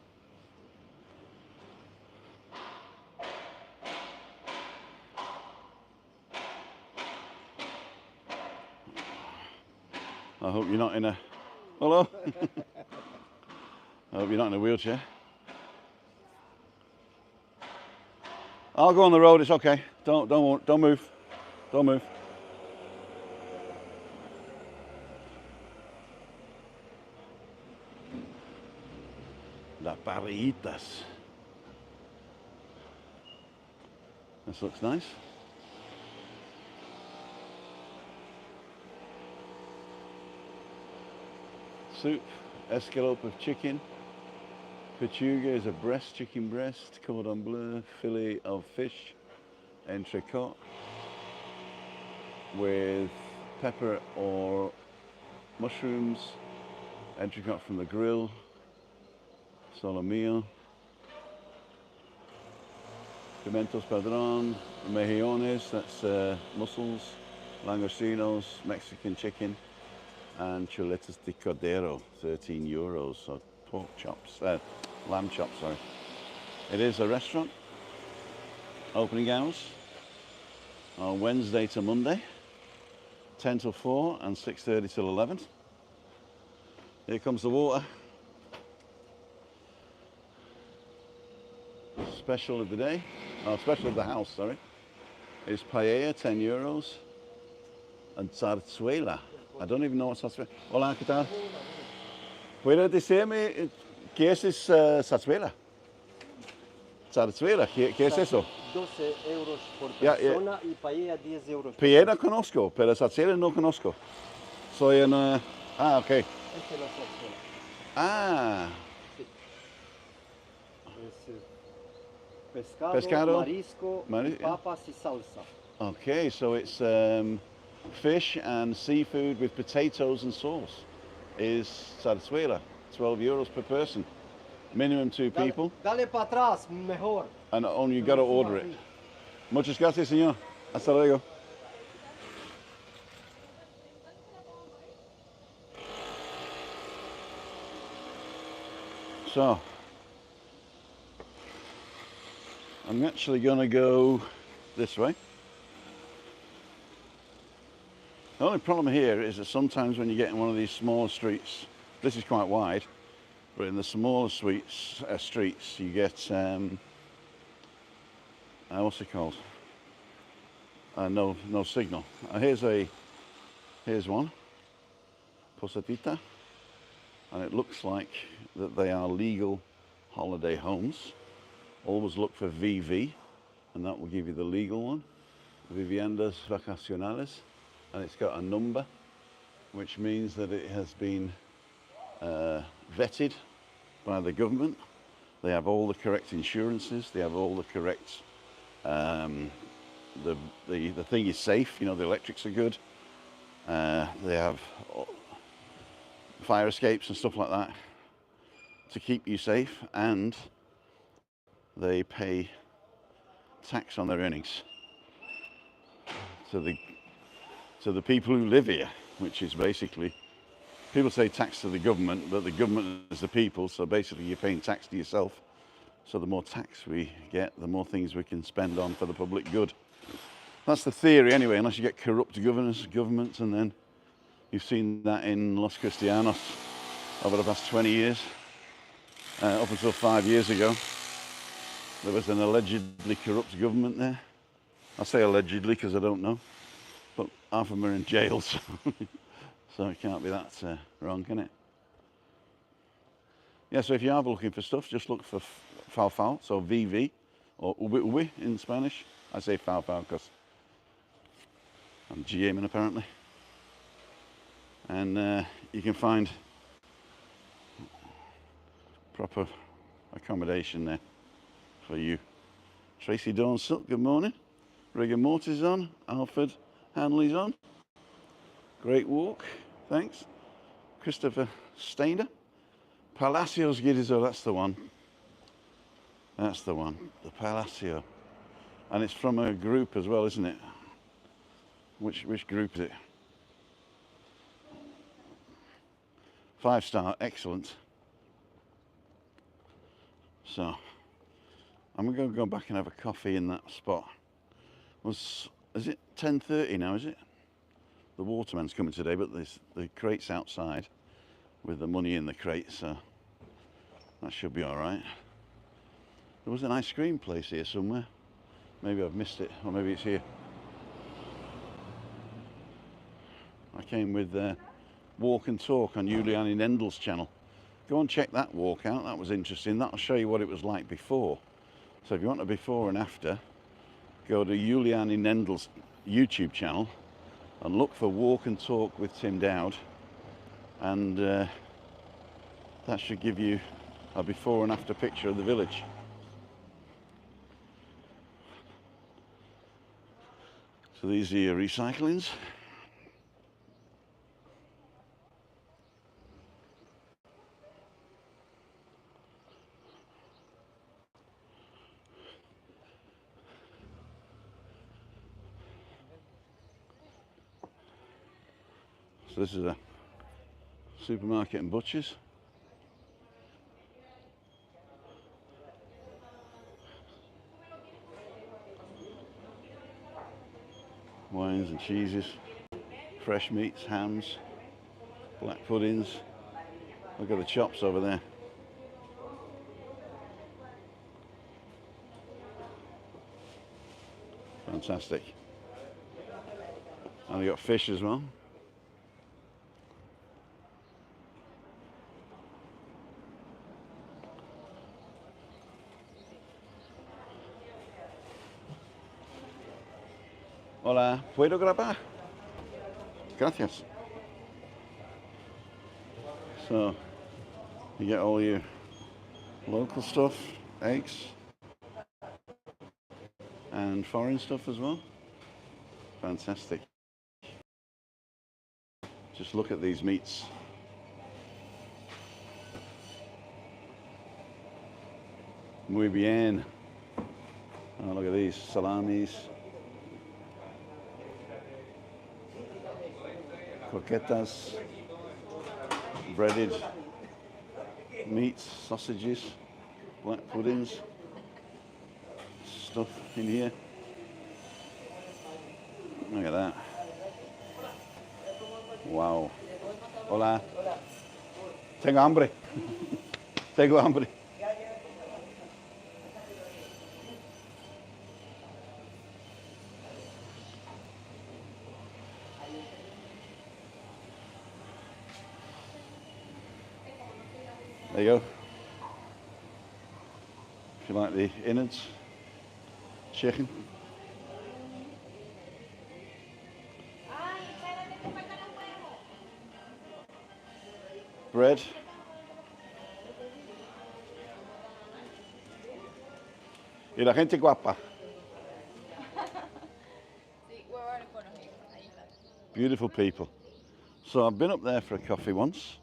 I hope you're not in a... Hello? I hope you're not in a wheelchair. I'll go on the road, it's okay. Don't move. Don't move. La Parritas. This looks nice. Soup, escalope of chicken. Pechuga is a breast, chicken breast. Cordon bleu, fillet of fish. Entrecote with pepper or mushrooms. Entrecote from the grill. Solomillo. Pimentos padrón. Mejillones, that's mussels. Langostinos, Mexican chicken. And chuletas de cordero, 13 euros. So pork chops, lamb chops, sorry. It is a restaurant. Opening hours are Wednesday to Monday, 10 till 4 and 6:30 till 11. Here comes the water. Special of the day, special of the house, sorry, is paella, 10 euros, and zarzuela. I don't even know what zarzuela. Hola, ¿qué tal? ¿Puede decirme qué es zarzuela? Zarzuela, ¿qué es eso? 12 euros por Ya, persona y paella 10 euros. Paella conozco, pero zarzuela no conozco. Soy en... ok. Esta es la zarzuela. Ah, Es Pescado, marisco, papas y salsa. okay, so it's fish and seafood with potatoes and sauce is zarzuela, 12 euros per person. Minimum 2 people, Dale para atrás, mejor. and only you got to order it. Muchas gracias, señor. Hasta luego. So, I'm actually going to go this way. The only problem here is that sometimes when you get in one of these smaller streets, this is quite wide, but in the smaller streets you get, what's it called? No signal. Here's one, Posadita, and it looks like that they are legal holiday homes. Always look for VV, and that will give you the legal one, Viviendas Vacacionales, and it's got a number, which means that it has been vetted by the government. They have all the correct insurances, they have all the correct, the thing is safe, you know, the electrics are good, they have fire escapes and stuff like that to keep you safe, and they pay tax on their earnings to the people who live here, which is basically, people say tax to the government, but the government is the people, so basically you're paying tax to yourself. So the more tax we get, the more things we can spend on for the public good. That's the theory anyway, unless you get corrupt governments, and then you've seen that in Los Cristianos over the past 20 years, up until 5 years ago. There was an allegedly corrupt government there. I say allegedly because I don't know, but half of them are in jail, so, so it can't be that wrong, can it? Yeah, so if you are looking for stuff, just look for fao, so VV, or ube in Spanish. I say fao because I'm GMing apparently. and you can find proper accommodation there for you. Tracy Dawn Silk, good morning. Rigor Mortis on. Alfred Hanley's on. Great walk, thanks. Christopher Stainer. Palacios Girizzo, that's the one. That's the one, the Palacio. And it's from a group as well, isn't it? Which group is it? 5-star, excellent. So, I'm going to go back and have a coffee in that spot. Is it 10:30 now, is it? The waterman's coming today, but there's the crate's outside with the money in the crate, so that should be all right. There was an ice cream place here somewhere. Maybe I've missed it, or maybe it's here. I came with Walk and Talk on Juliane Nendel's channel. Go and check that walk out, that was interesting. That'll show you what it was like before. So if you want a before and after, go to Juliane Nendel's YouTube channel and look for Walk and Talk with Tim Dowd, and that should give you a before and after picture of the village. So these are your recyclings. So this is a supermarket and butchers. Wines and cheeses, fresh meats, hams, black puddings. Look at the chops over there. Fantastic. And we got fish as well. Hola, ¿puedo grabar? Gracias. So, you get all your local stuff, eggs, and foreign stuff as well. Fantastic. Just look at these meats. Muy bien. Oh, look at these salamis. Croquetas, breaded meats, sausages, black puddings, stuff in here. Look at that. Wow. Hola. Tengo hambre. Tengo hambre. There you go. If you like the innards, chicken. Bread. Y la gente guapa. Beautiful people. So I've been up there for a coffee once.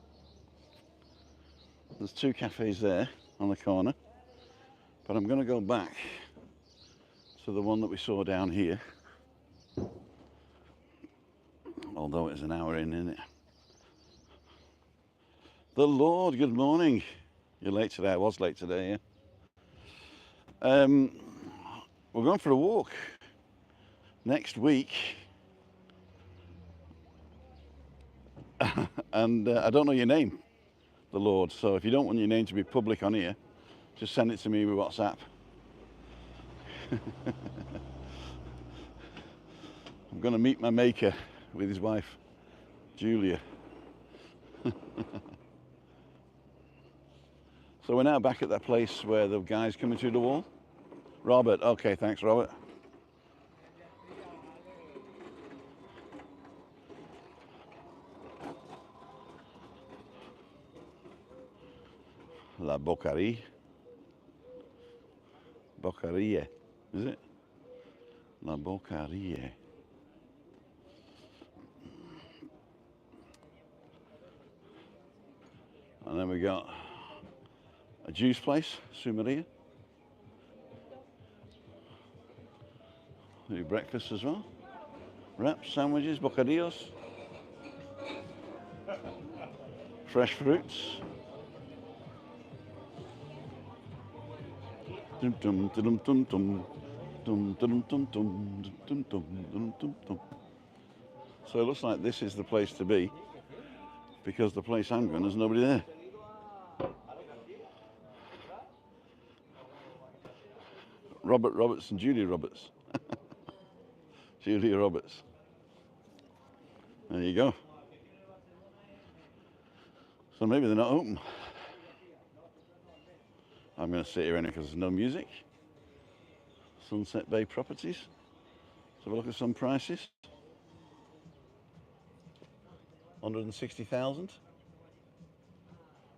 There's 2 cafes there on the corner, but I'm going to go back to the one that we saw down here, although it's an hour in, isn't it? The Lord, good morning. You're late today. I was late today, yeah. We're going for a walk next week, and I don't know your name, the Lord, so if you don't want your name to be public on here, just send it to me with WhatsApp. I'm going to meet my maker with his wife, Julia. So we're now back at that place where the guy's coming through the wall. Robert, okay, thanks, Robert. La Bocarie. Bocarie, is it? La Bocarie. And then we got a juice place, Sumeria. Do breakfast as well. Wraps, sandwiches, bocadillos. Fresh fruits. Dum dum dum dum dum dum dum dum dum dum dum dum dum. So it looks like this is the place to be, because the place I'm going, there's nobody there. Robert Roberts and Julia Roberts. Julia Roberts. There you go. So maybe they're not open. I'm going to sit here anyway because there's no music. Sunset Bay Properties. Let's have a look at some prices. 160,000.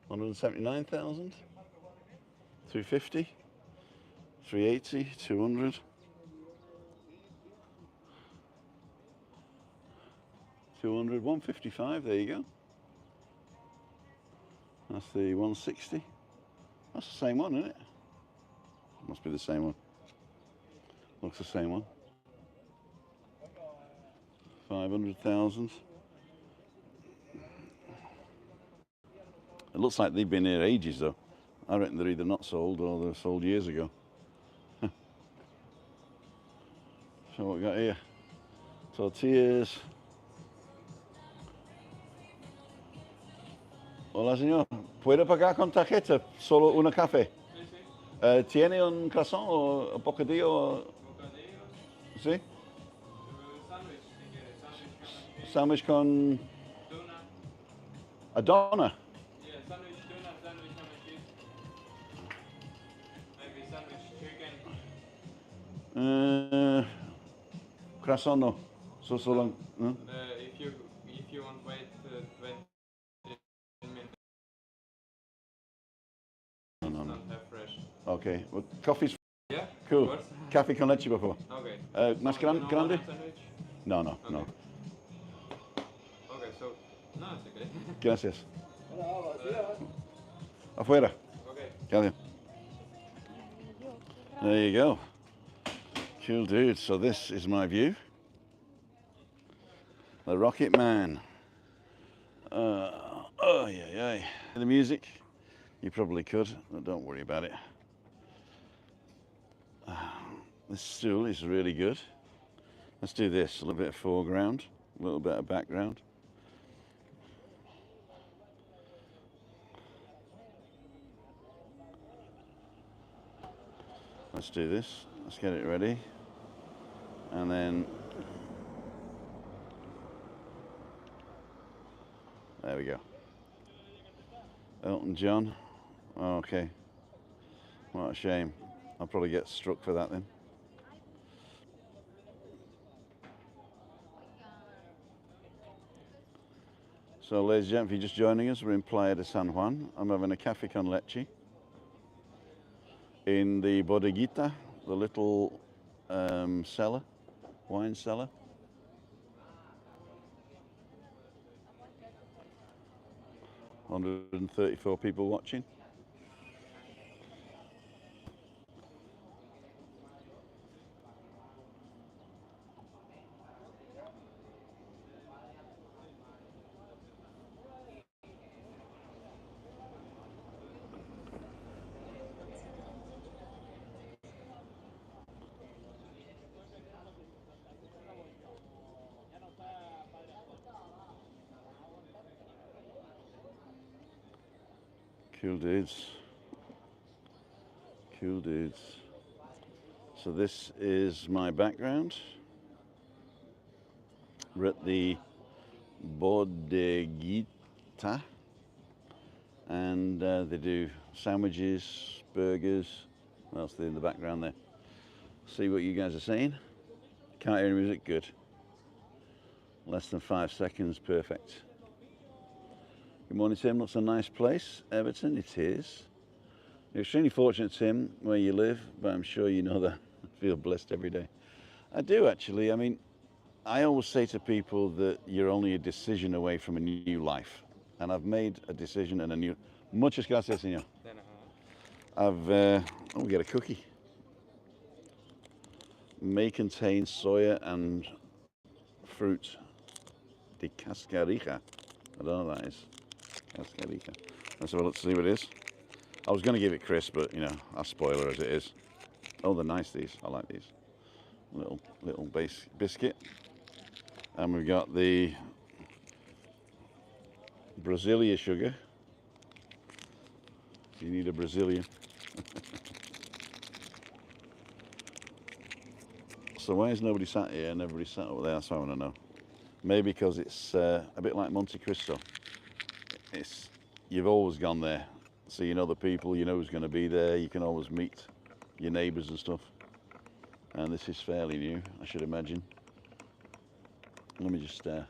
179,000. 250. 380. 200. 200. 155. There you go. That's the 160. That's the same one, isn't it? Must be the same one. Looks the same one. 500,000. It looks like they've been here ages, though. I reckon they're either not sold or they're sold years ago. So what we got here? Tortillas. Hola, señor. ¿Puede pagar con tarjeta solo una café? ¿Tiene un croissant o un bocadillo? ¿Sí? Sandwich con... A dona? Yeah, sandwich tuna, sandwich ham and cheese. Maybe sandwich chicken. Croissant no. So long. No? If you want wait 20 minutes. No. Not have fresh. Okay. Well, coffee's... Yeah? Cool. Of course. Café con leche, por favor. Okay. Más No grande? sandwich? No. Okay, so... No, it's okay. Gracias. Afuera. Okay. Calian. There you go. Cool dude. So this is my view. The Rocket Man. Yeah. The music, you probably could, but don't worry about it. This stool is really good. Let's do this. A little bit of foreground, a little bit of background. Let's do this. Let's get it ready. And then there we go. Elton John. Okay. What a shame. I'll probably get struck for that then. So ladies and gentlemen, if you're just joining us, we're in Playa de San Juan. I'm having a café con leche in the bodeguita, the little cellar, wine cellar. $134 people watching. Cool dudes. Cool dudes. So this is my background. We're at the bodeguita, and they do sandwiches, burgers. What else are they in the background there? See what you guys are saying. Can't hear any music, good. Less than 5 seconds, perfect. Good morning, Tim. Looks a nice place. Everton, it is. You're extremely fortunate, Tim, where you live, but I'm sure you know that. I feel blessed every day. I do, actually. I mean, I always say to people that you're only a decision away from a new life. And I've made a decision and a new... Muchas gracias, señor. Oh, we get a cookie. May contain soya and fruit. De cascarija. I don't know what that is. Cascarija. Let's have a look to see what it is. I was going to give it crisp, but, you know, I'll spoil her as it is. Oh, they're nice, these. I like these. Little base biscuit. And we've got the Brasilia sugar. You need a Brazilian. So why is nobody sat here and everybody sat over there? That's what I want to know. Maybe because it's a bit like Monte Cristo. You've always gone there. So you know the people, you know who's going to be there. You can always meet your neighbours and stuff. And this is fairly new, I should imagine. Let me just have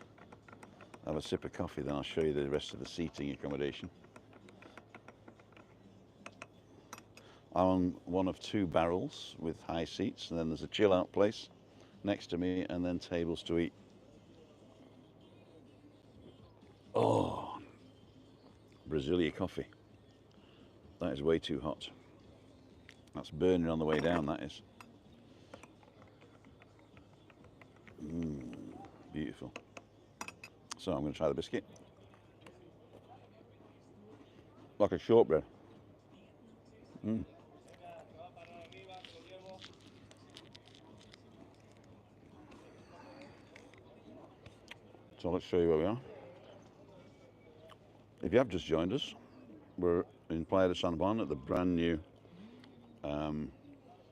a sip of coffee, then I'll show you the rest of the seating accommodation. I'm on one of 2 barrels with high seats, and then there's a chill out place next to me, and then tables to eat. Oh, Brasilia coffee. That is way too hot. That's burning on the way down, that is. Beautiful. So I'm going to try the biscuit. Like a shortbread. So let's show you where we are. If you have just joined us, we're in Playa de San Juan at the brand new,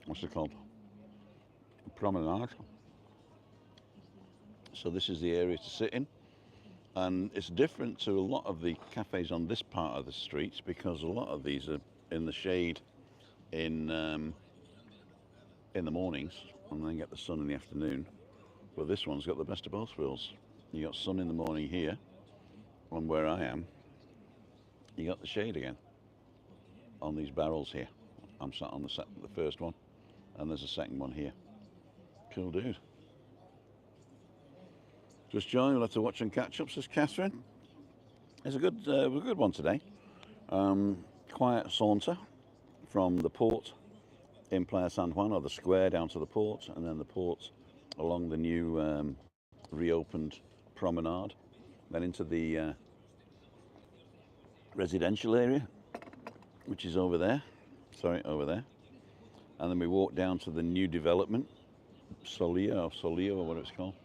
what's it called? Promenade. So this is the area to sit in. And it's different to a lot of the cafes on this part of the street because a lot of these are in the shade in the mornings and then get the sun in the afternoon. But this one's got the best of both worlds. You got sun in the morning here, and where I am, you got the shade again on these barrels here. I'm sat on the first one, and there's a second one here. Cool dude. Just join, we'll have to watch and catch up, says Catherine. It's a good one today. Quiet saunter from the port in Playa San Juan, or the square down to the port, and then the port along the new reopened promenade, then into the residential area, which is over there. Over there. And then we walk down to the new development, Solio or what it's called.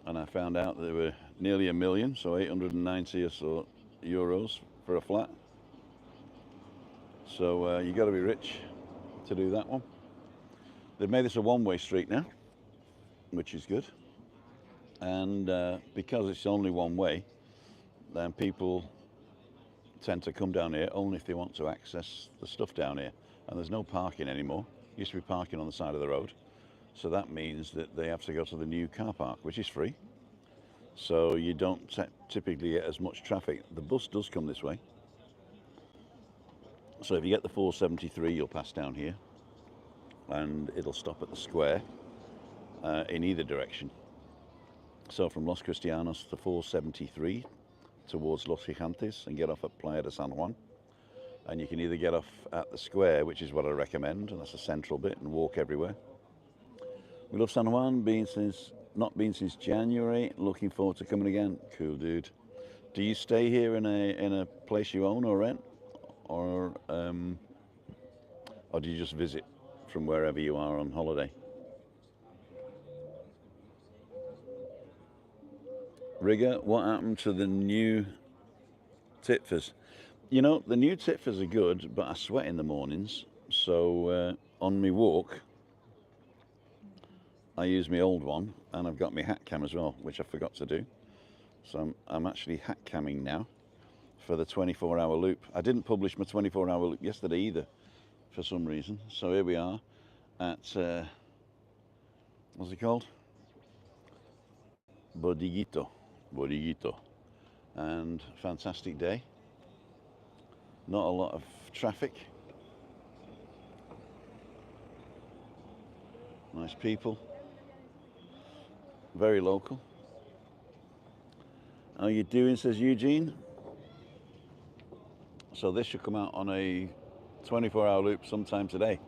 And I found out that they were nearly $1 million, so 890 or so euros for a flat. So you got to be rich to do that one. They've made this a one-way street now, which is good. And because it's only one way, then people tend to come down here only if they want to access the stuff down here. And there's no parking anymore. Used to be parking on the side of the road. So that means that they have to go to the new car park, which is free. So you don't typically get as much traffic. The bus does come this way. So if you get the 473, you'll pass down here. And it'll stop at the square in either direction. So from Los Cristianos to 473 towards Los Gigantes and get off at Playa de San Juan. And you can either get off at the square, which is what I recommend, and that's the central bit, and walk everywhere. We love San Juan, not been since January, looking forward to coming again. Cool dude. Do you stay here in a place you own or rent? Or do you just visit from wherever you are on holiday? Rigger, what happened to the new Titfers? You know, the new Titfers are good, but I sweat in the mornings. So on my walk, I use my old one, and I've got my hat cam as well, which I forgot to do. So I'm actually hat camming now for the 24-hour loop. I didn't publish my 24-hour loop yesterday either, for some reason. So here we are at, what's it called? Bodiguito. And fantastic day. Not a lot of traffic Nice people. Very local. How you doing, says Eugene. So this should come out on a 24-hour loop sometime today.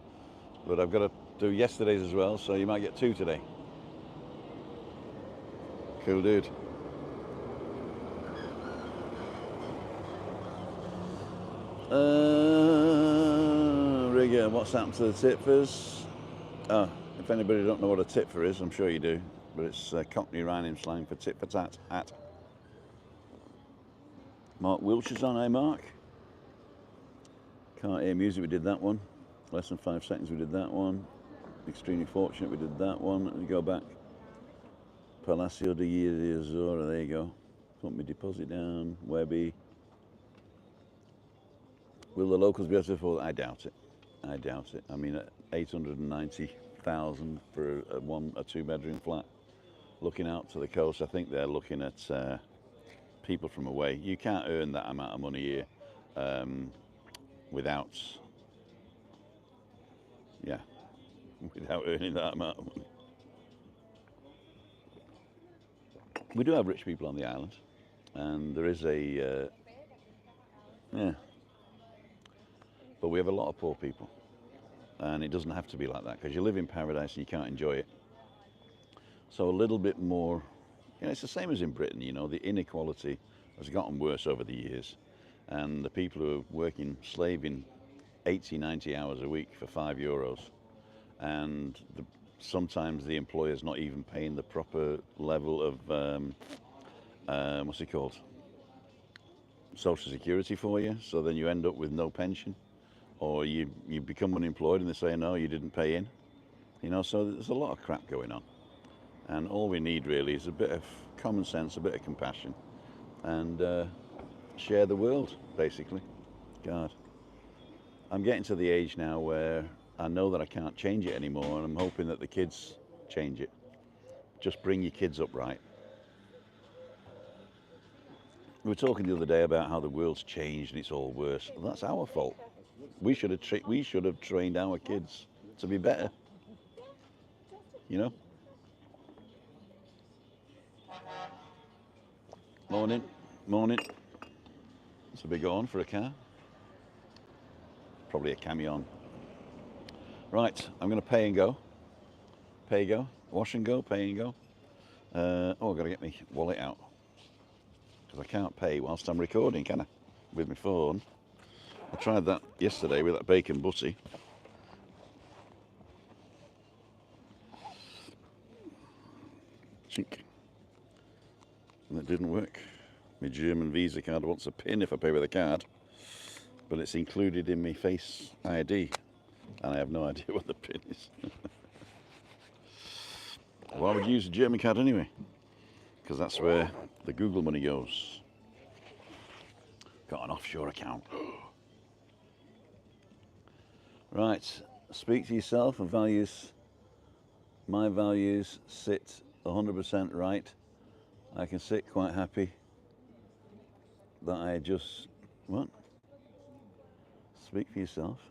But I've got to do yesterday's as well, so you might get 2 today. Cool dude. Rigger, what's happened to the tipfers? Oh, if anybody don't know what a tipfer is, I'm sure you do, but it's Cockney rhyming slang for tit for tat, hat. Mark Wilshire's on, eh Mark? Can't hear music, we did that one. Less than 5 seconds, we did that one. Extremely fortunate, we did that one. Let me go back. Palacio de Azora, there you go. Put my deposit down, WEBBY. Will the locals be able to afford it? I doubt it. I doubt it. I mean, 890,000 for a 2-bedroom flat. Looking out to the coast, I think they're looking at people from away. You can't earn that amount of money here without earning that amount of money. We do have rich people on the island, and there is but we have a lot of poor people, and it doesn't have to be like that, because you live in paradise and you can't enjoy it. So a little bit more, it's the same as in Britain, the inequality has gotten worse over the years, and the people who are working, slaving 80, 90 hours a week for €5, and sometimes the employer's not even paying the proper level of, what's it called? Social Security for you, so then you end up with no pension, or you become unemployed and they say, no, you didn't pay in. So there's a lot of crap going on. And all we need really is a bit of common sense, a bit of compassion, and share the world, basically. God. I'm getting to the age now where I know that I can't change it anymore, and I'm hoping that the kids change it. Just bring your kids up right. We were talking the other day about how the world's changed and it's all worse. Well, that's our fault. We should have trained our kids to be better. Morning, morning. It's a big horn for a car. Probably a camion. Right, I'm going to pay and go. Pay, go. Wash and go, pay and go. I've got to get my wallet out, because I can't pay whilst I'm recording, can I? With my phone. I tried that yesterday with that bacon butty. Chink. And it didn't work. My German Visa card wants a PIN if I pay with a card, but it's included in my Face ID, and I have no idea what the PIN is. Why would you use a German card anyway? Because that's where the Google money goes. Got an offshore account. Right, speak to yourself and values. My values sit 100% right. I can sit quite happy that I just, what? Speak for yourself.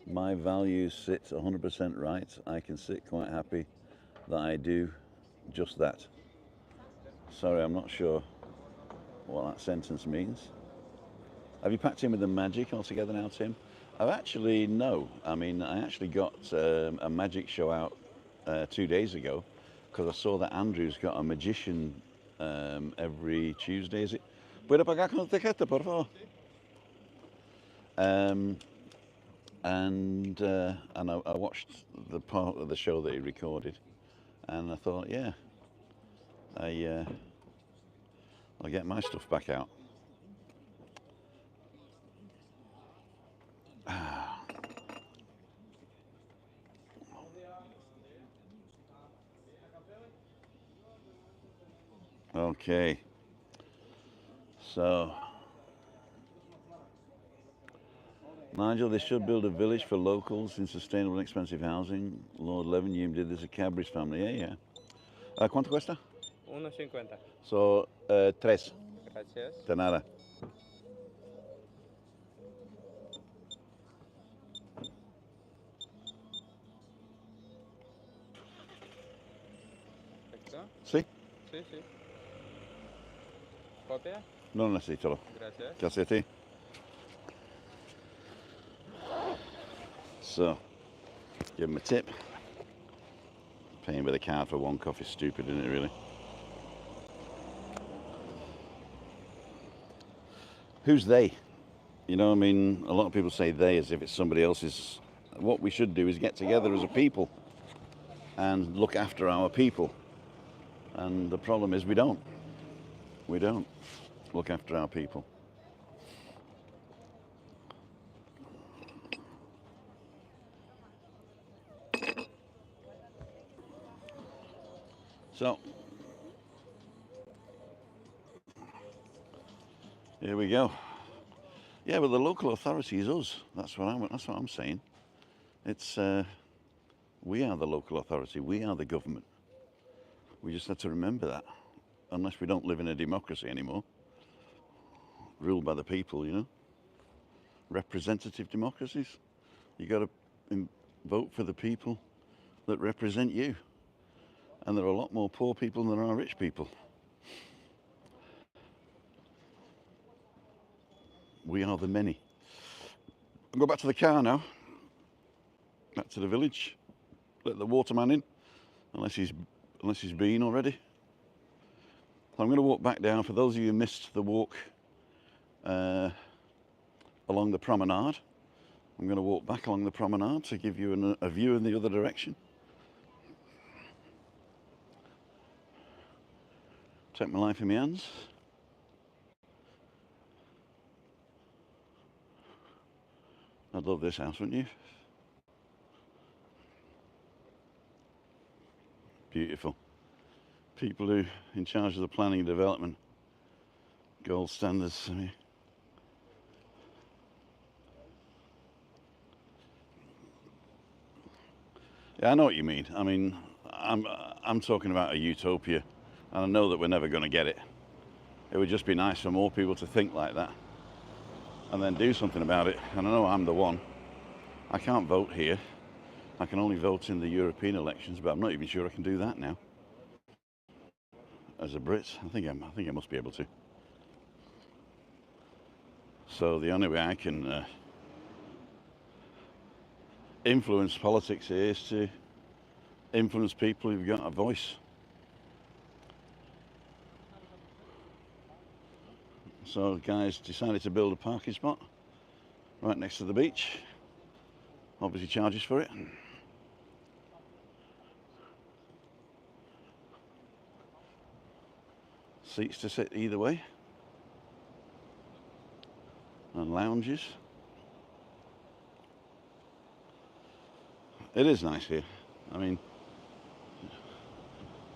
My values sit 100% right. I can sit quite happy that I do just that. Sorry, I'm not sure what that sentence means. Have you packed in with the magic altogether now, Tim? I've actually, no. I mean, I actually got a magic show out 2 days ago, because I saw that Andrew's got a magician every Tuesday, is it? ¿Puede pagar con tarjeta, por favor? And I watched the part of the show that he recorded, and I thought, yeah, I'll get my stuff back out. Okay, so Nigel, they should build a village for locals in sustainable and expensive housing. Lord Levenhulme did this at Cadbury's family. Yeah. ¿Cuánto cuesta? 1.50. So, 3. Gracias. De nada. Sí, sí. ¿Copia? No necesito. Gracias. Gracias a ti. So, give him a tip. Paying with a card for one coffee is stupid, isn't it, really? Who's they? You know, I mean, a lot of people say they as if it's somebody else's. What we should do is get together as a people and look after our people. And the problem is we don't. We don't look after our people. So, here we go. Yeah, but the local authority is us. That's what I'm saying. It's we are the local authority. We are the government. We just have to remember that, unless we don't live in a democracy anymore, ruled by the people. You know, representative democracies. You got to vote for the people that represent you, and there are a lot more poor people than there are rich people. We are the many. I'll go back to the car now. Back to the village. Let the waterman in, unless he's been already. So I'm going to walk back down. For those of you who missed the walk along the promenade, I'm going to walk back along the promenade to give you a view in the other direction. Take my life in my hands. I'd love this house, wouldn't you? Beautiful. People who in charge of the planning and development, gold standards. I mean, yeah, I know what you mean. I mean, I'm talking about a utopia, and I know that we're never going to get it. It would just be nice for more people to think like that, and then do something about it. And I know I'm the one. I can't vote here. I can only vote in the European elections, but I'm not even sure I can do that now. As a Brit, I think I must be able to. So the only way I can influence politics here is to influence people who've got a voice. So the guys decided to build a parking spot right next to the beach. Obviously charges for it. Seats to sit either way. And lounges. It is nice here. I mean,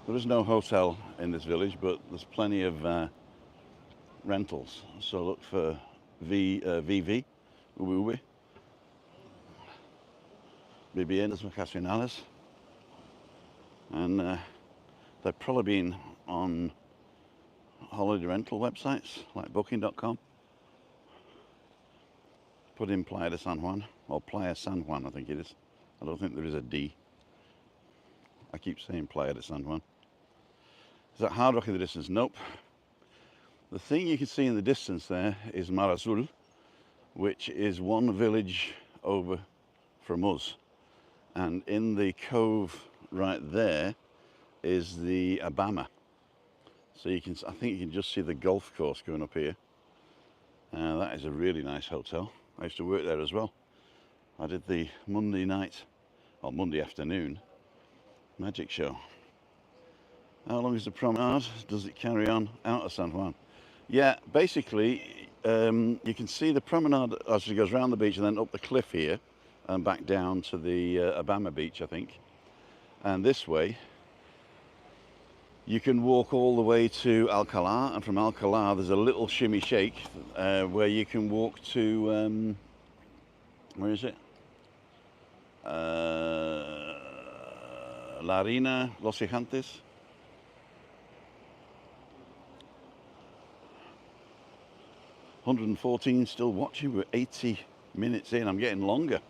there is no hotel in this village, but there's plenty of rentals. So look for VV, WEBBY, viviendas vacacionales, and they've probably been on holiday rental websites like booking.com. Put in Playa de San Juan, or Playa San Juan, I think it is. I don't think there is a D. I keep saying Playa de San Juan. Is that Hard Rock in the distance? Nope. The thing you can see in the distance there is Mar Azul, which is one village over from us. And in the cove right there is the Abama. So you can, I think you can just see the golf course going up here. That is a really nice hotel. I used to work there as well. I did the Monday night, or Monday afternoon, magic show. How long is the promenade? Does it carry on out of San Juan? Yeah, basically, you can see the promenade as it goes around the beach and then up the cliff here and back down to the Abama beach, I think. And this way, you can walk all the way to Alcalá, and from Alcalá there's a little shimmy shake where you can walk to, where is it? La Harina, Los Gigantes. $114 still watching. We're 80 minutes in. I'm getting longer.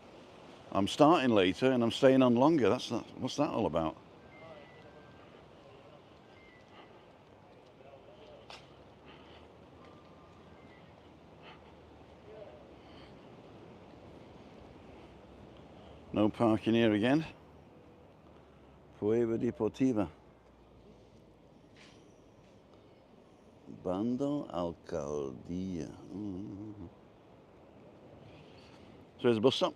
I'm starting later and I'm staying on longer. What's that all about? No parking here again. Puebla Deportiva. Bando Alcaldía. So there's a bus stop.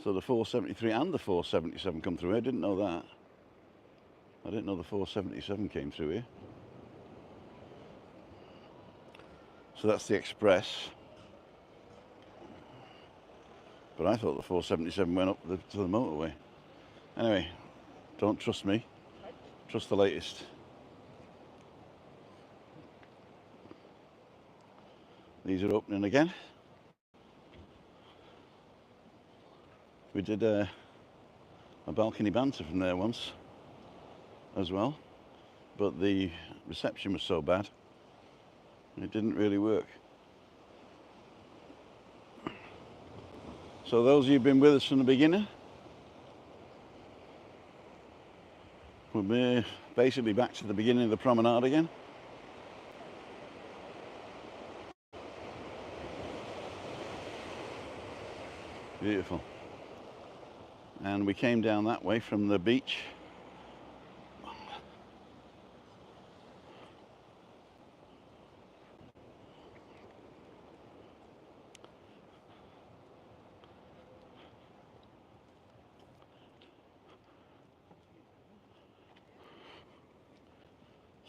So the 473 and the 477 come through here. I didn't know that. I didn't know the 477 came through here. So that's the express. But I thought the 477 went up to the motorway. Anyway, don't trust me. Trust the latest. These are opening again. We did a balcony banter from there once as well, but the reception was so bad it didn't really work. So those of you who've been with us from the beginning, we're basically back to the beginning of the promenade again. Beautiful. And we came down that way from the beach.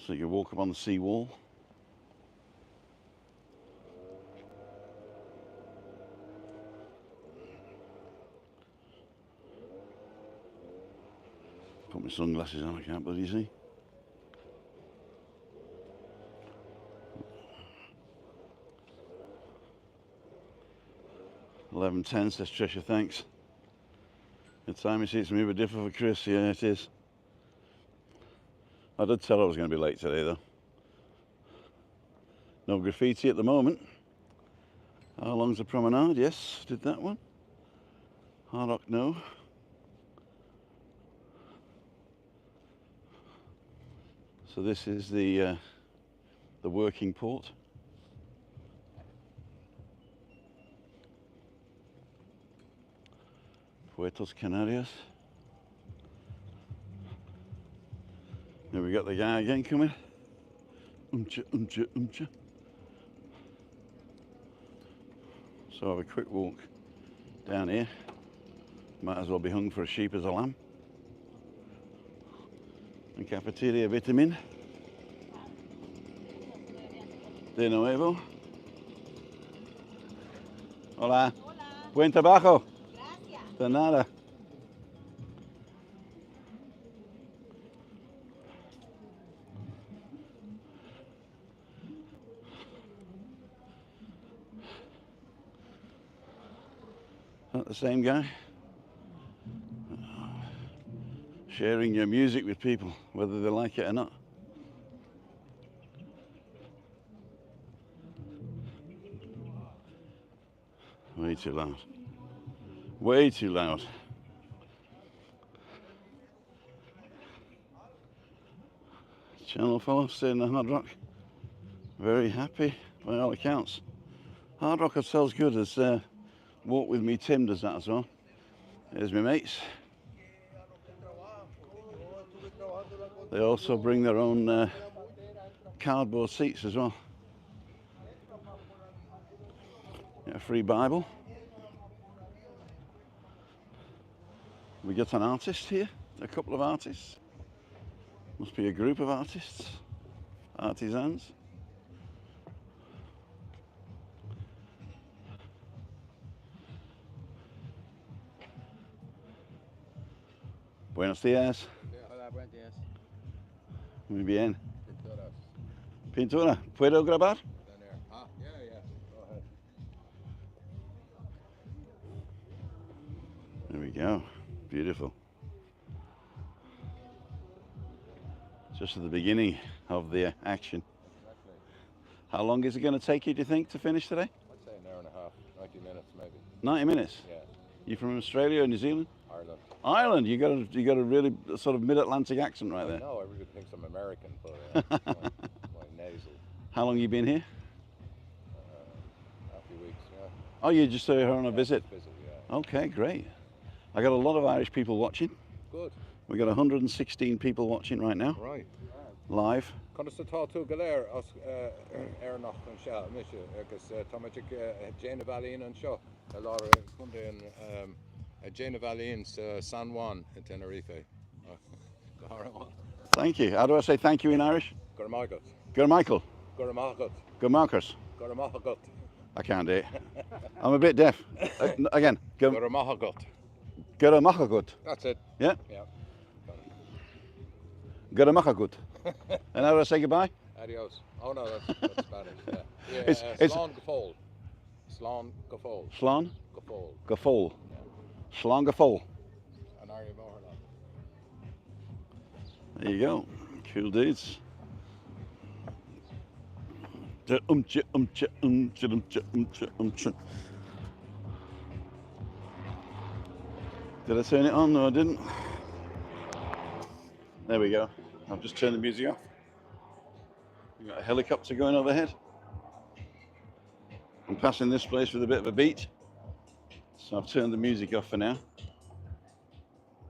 So you can walk up on the sea wall. Put my sunglasses on, I can't bloody see. $11.10 says Trisha, thanks. The time you see it's moving different for Chris, yeah it is. I did tell her I was going to be late today though. No graffiti at the moment. How long's the promenade? Yes, did that one. Hard Rock, no. So this is the working port. Puertos Canarias. Here we got the guy again coming. Umcha, umcha, umcha. So have a quick walk down here. Might as well be hung for a sheep as a lamb. And cafeteria vitamin. De nuevo. Hola. Hola. Buen trabajo. Gracias. De nada. Not the same guy. Sharing your music with people, whether they like it or not. Way too loud. Way too loud. Channel follow, stay in the Hard Rock. Very happy by all accounts. Hard Rock Hotel's good as Walk With Me Tim does that as well. There's my mates. They also bring their own cardboard seats as well. Get a free Bible. We get an artist here, a couple of artists. Must be a group of artists, artisans. Buenos días. Hola, buenos días. Muy bien. Pinturas. Pintura, ¿puedo grabar? Down there. Ah, yeah, yeah. Go ahead. There we go. Beautiful. Just at the beginning of the action. Exactly. How long is it going to take you, do you think, to finish today? I'd say an hour and a half, 90 minutes maybe. 90 minutes? Yeah. You from Australia or New Zealand? Ireland. Ireland, you got a really sort of mid-Atlantic accent right there. No, everybody thinks I'm American, but my nasal. How long you been here? A few weeks, yeah. Oh, you just here on a visit? Visit, yeah. Okay, great. I got a lot of Irish people watching. Good. We got 116 people watching right now, Right. live. Conas tá tú galéir as nach an seo mise agus táimeigh Jane Valley an seo a lá chundé a Jane Valley in San Juan in Tenerife. Thank you. How do I say thank you in Irish? Gurmagat. Gurmichael. Gurmagat. Gurmarkers. Gurmagat. I can't do it. I'm a bit deaf. Again. Gurmagat. Gurmachagut. That's it. Yeah? Yeah. Gurmachagut. And how do I say goodbye? Adios. Oh no, that's Spanish. Yeah. Yeah. It's Slán Gafol. Slán Gafol. Slán Gafol. Gafol. Slán Gafol. An Ari Mohan. There you go. Cool dudes. Did I turn it on? No, I didn't. There we go. I've just turned the music off. We've got a helicopter going overhead. I'm passing this place with a bit of a beat, so I've turned the music off for now.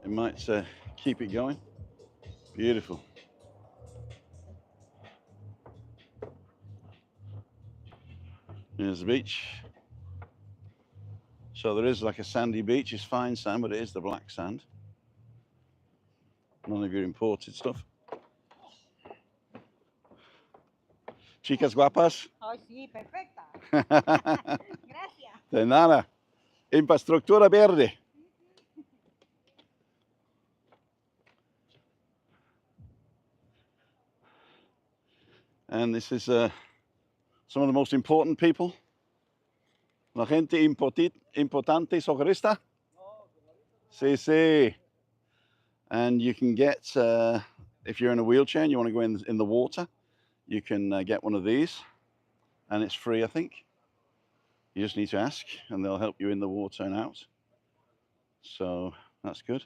It might keep it going. Beautiful. Here's the beach. So there is like a sandy beach. It's fine sand, but it is the black sand. None of your imported stuff. Chicas guapas. Oh, sí, perfecta. Gracias. De nada. Infraestructura verde. And this is some of the most important people. La gente importante socorrista. Sí, sí. And you can get, if you're in a wheelchair and you want to go in the water, you can get one of these. And it's free, I think. You just need to ask and they'll help you in the water and out. So that's good.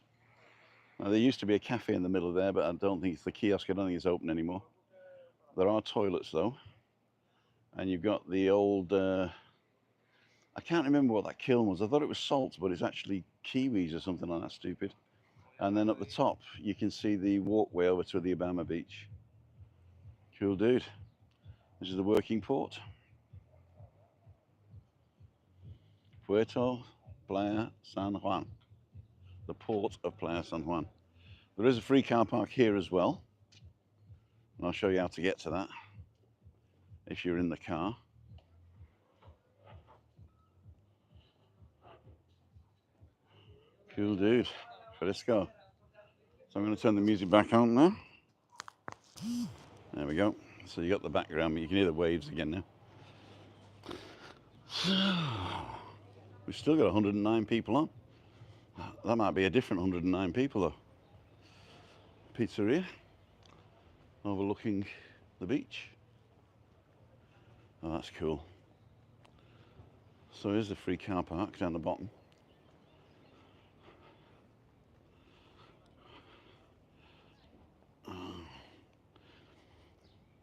Now, there used to be a cafe in the middle there, but I don't think it's the kiosk. I don't think it's open anymore. There are toilets though. And you've got the old, I can't remember what that kiln was. I thought it was salt, but it's actually kiwis or something like that stupid. And then at the top, you can see the walkway over to the Obama beach. Cool dude. This is the working port. Puerto Playa San Juan. The port of Playa San Juan. There is a free car park here as well. And I'll show you how to get to that if you're in the car. Cool dude. Let's go. So I'm going to turn the music back on now. There we go. So you got the background, but you can hear the waves again now. We've still got 109 people on. That might be a different 109 people though. Pizzeria overlooking the beach. Oh, that's cool. So here's the free car park down the bottom.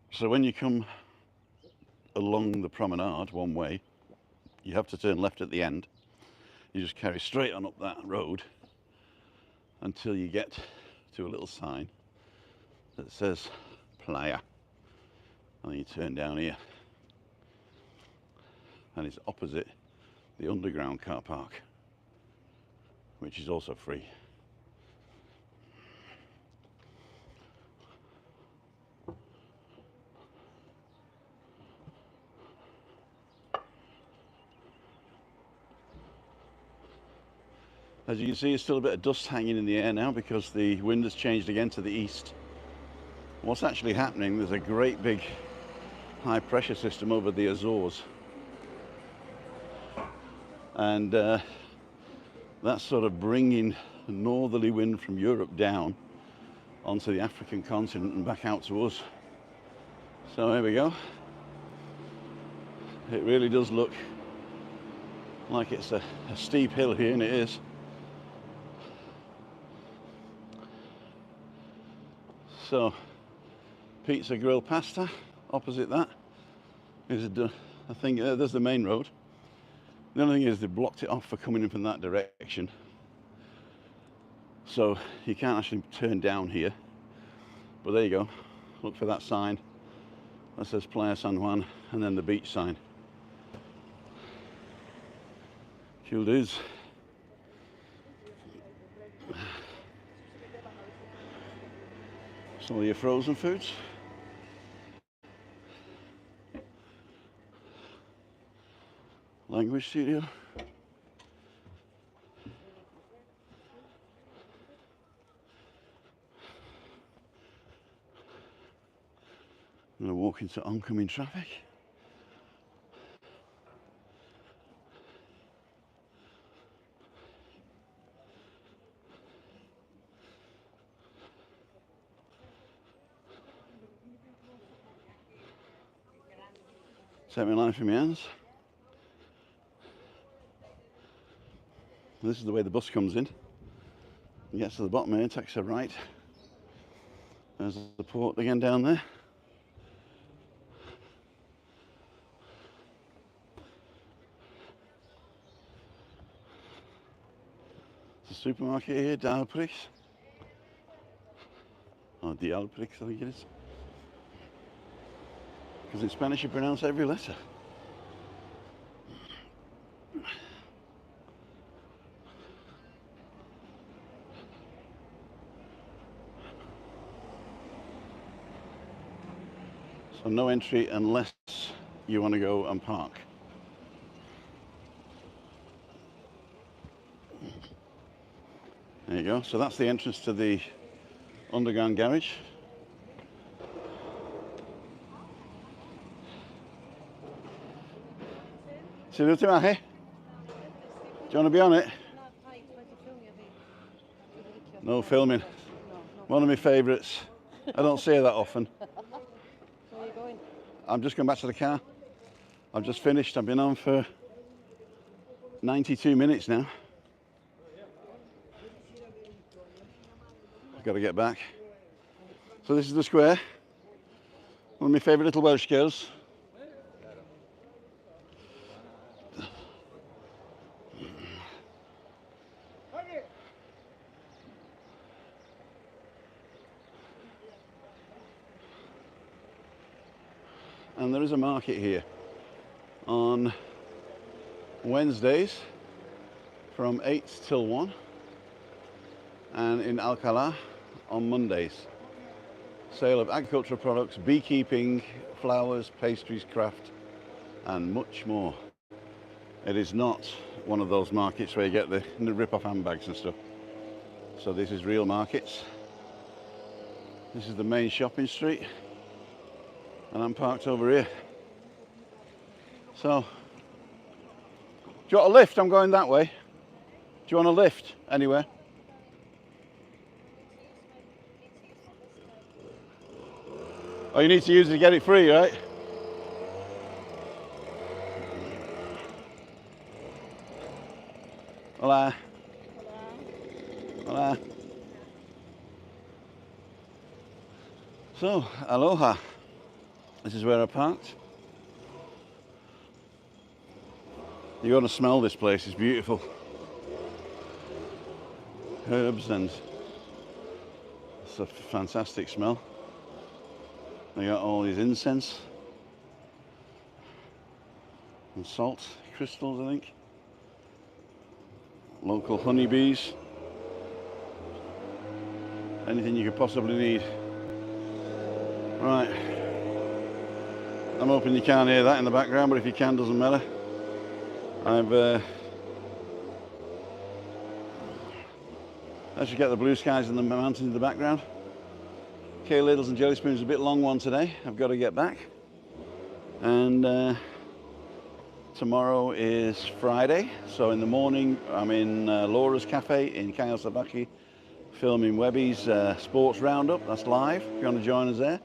So when you come along the promenade one way, you have to turn left at the end. You just carry straight on up that road until you get to a little sign that says Playa. And then you turn down here. And it's opposite the underground car park, which is also free. As you can see, there's still a bit of dust hanging in the air now because the wind has changed again to the east. What's actually happening, there's a great big high pressure system over the Azores. And that's sort of bringing northerly wind from Europe down onto the African continent and back out to us. So here we go. It really does look like it's a steep hill here, and it is. So, Pizza Grill Pasta, opposite that is I think there's the main road. The only thing is they blocked it off for coming in from that direction. So you can't actually turn down here. But there you go. Look for that sign that says Playa San Juan and then the beach sign. Cool dudes. Some of your frozen foods. Language studio. I'm going to walk into oncoming traffic. Take my life in my hands. This is the way the bus comes in. It gets to the bottom here, takes a right. There's the port again down there. There's a supermarket here, Dialprix. Or Dialprix, I think it is. Because in Spanish you pronounce every letter. So no entry unless you want to go and park. There you go. So that's the entrance to the underground garage. See you later, Mahi. Do you want to be on it? No filming. One of my favourites. I don't say that often. Where are you going? I'm just going back to the car. I've just finished. I've been on for 92 minutes now. I've got to get back. So this is the square. One of my favourite little Welsh girls. And there is a market here on Wednesdays from 8 till 1 and in Alcalá on Mondays. Sale of agricultural products, beekeeping, flowers, pastries, craft and much more. It is not one of those markets where you get the rip-off handbags and stuff. So this is real markets. This is the main shopping street. And I'm parked over here. So, do you want a lift? I'm going that way. Do you want a lift anywhere? Oh, you need to use it to get it free, right? Hola. Hola. So, aloha. This is where I parked. You're going to smell this place, it's beautiful. Herbs and it's a fantastic smell. They got all these incense and salt crystals, I think. Local honeybees. Anything you could possibly need. Right. I'm hoping you can't hear that in the background, but if you can, doesn't matter. I should get the blue skies and the mountains in the background. Okay, ladles and jelly spoons, a bit long one today. I've got to get back. And tomorrow is Friday, so in the morning I'm in Laura's Cafe in Cayo Sabaki filming WEBBY's Sports Roundup. That's live. If you want to join us there.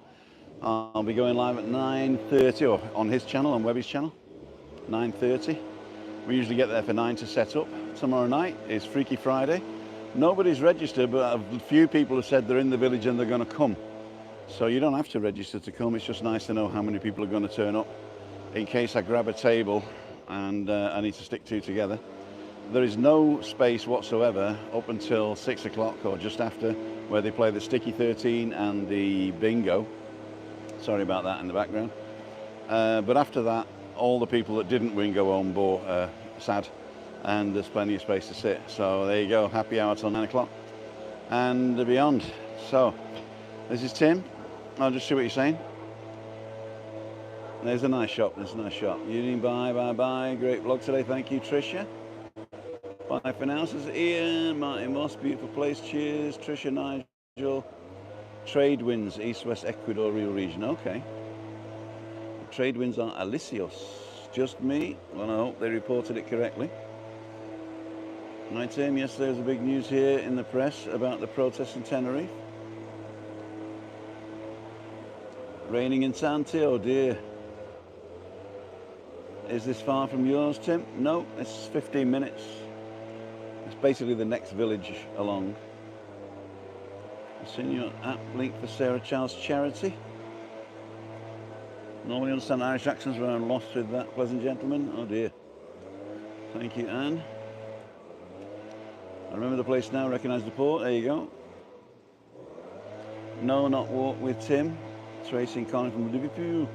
I'll be going live at 9:30 or on his channel, on WEBBY's channel, 9:30. We usually get there for 9 to set up. Tomorrow night is Freaky Friday. Nobody's registered, but a few people have said they're in the village and they're going to come. So you don't have to register to come. It's just nice to know how many people are going to turn up in case I grab a table and I need to stick two together. There is no space whatsoever up until 6 o'clock or just after, where they play the Sticky 13 and the Bingo. Sorry about that in the background. But after that, all the people that didn't win go home sad, and there's plenty of space to sit. So there you go, happy hour till 9 o'clock and beyond. So this is Tim. I'll just see what you're saying. There's a nice shop. There's a nice shop. Union, bye. Great vlog today. Thank you, Tricia. Bye for now. Says Ian, Martin Moss. Beautiful place. Cheers, Tricia, Nigel. Trade winds, East-West Equatorial region. Okay. Trade winds are Alicios. Just me. Well, I hope they reported it correctly. Right, Tim. Yes, there's a big news here in the press about the protests in Tenerife. Raining in Santi. Oh dear. Is this far from yours, Tim? No, it's 15 minutes. It's basically the next village along. I've seen your app link for Sarah Child's charity. Normally understand Irish accents, but I'm lost with that, pleasant gentleman. Oh dear. Thank you, Anne. I remember the place now, recognise the port. There you go. No, not walk with Tim. Tracy and Colin from Liverpool.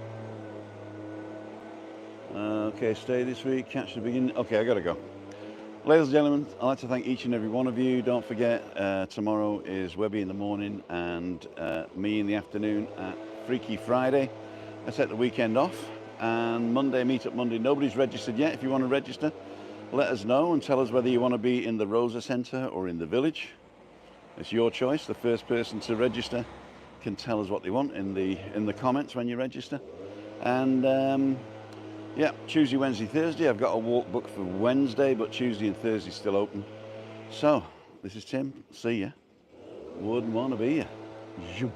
Okay, stay this week, catch the beginning. Okay, I gotta go. Ladies and gentlemen, I'd like to thank each and every one of you. Don't forget, tomorrow is Webby in the morning and me in the afternoon at Freaky Friday. Let's take the weekend off. And Monday, Meet Up Monday. Nobody's registered yet. If you want to register, let us know and tell us whether you want to be in the Rosa Centre or in the village. It's your choice. The first person to register can tell us what they want in the comments when you register. And yeah, Tuesday, Wednesday, Thursday. I've got a walk booked for Wednesday, but Tuesday and Thursday still open. So this is Tim. See ya. Wouldn't want to be ya. Zoom.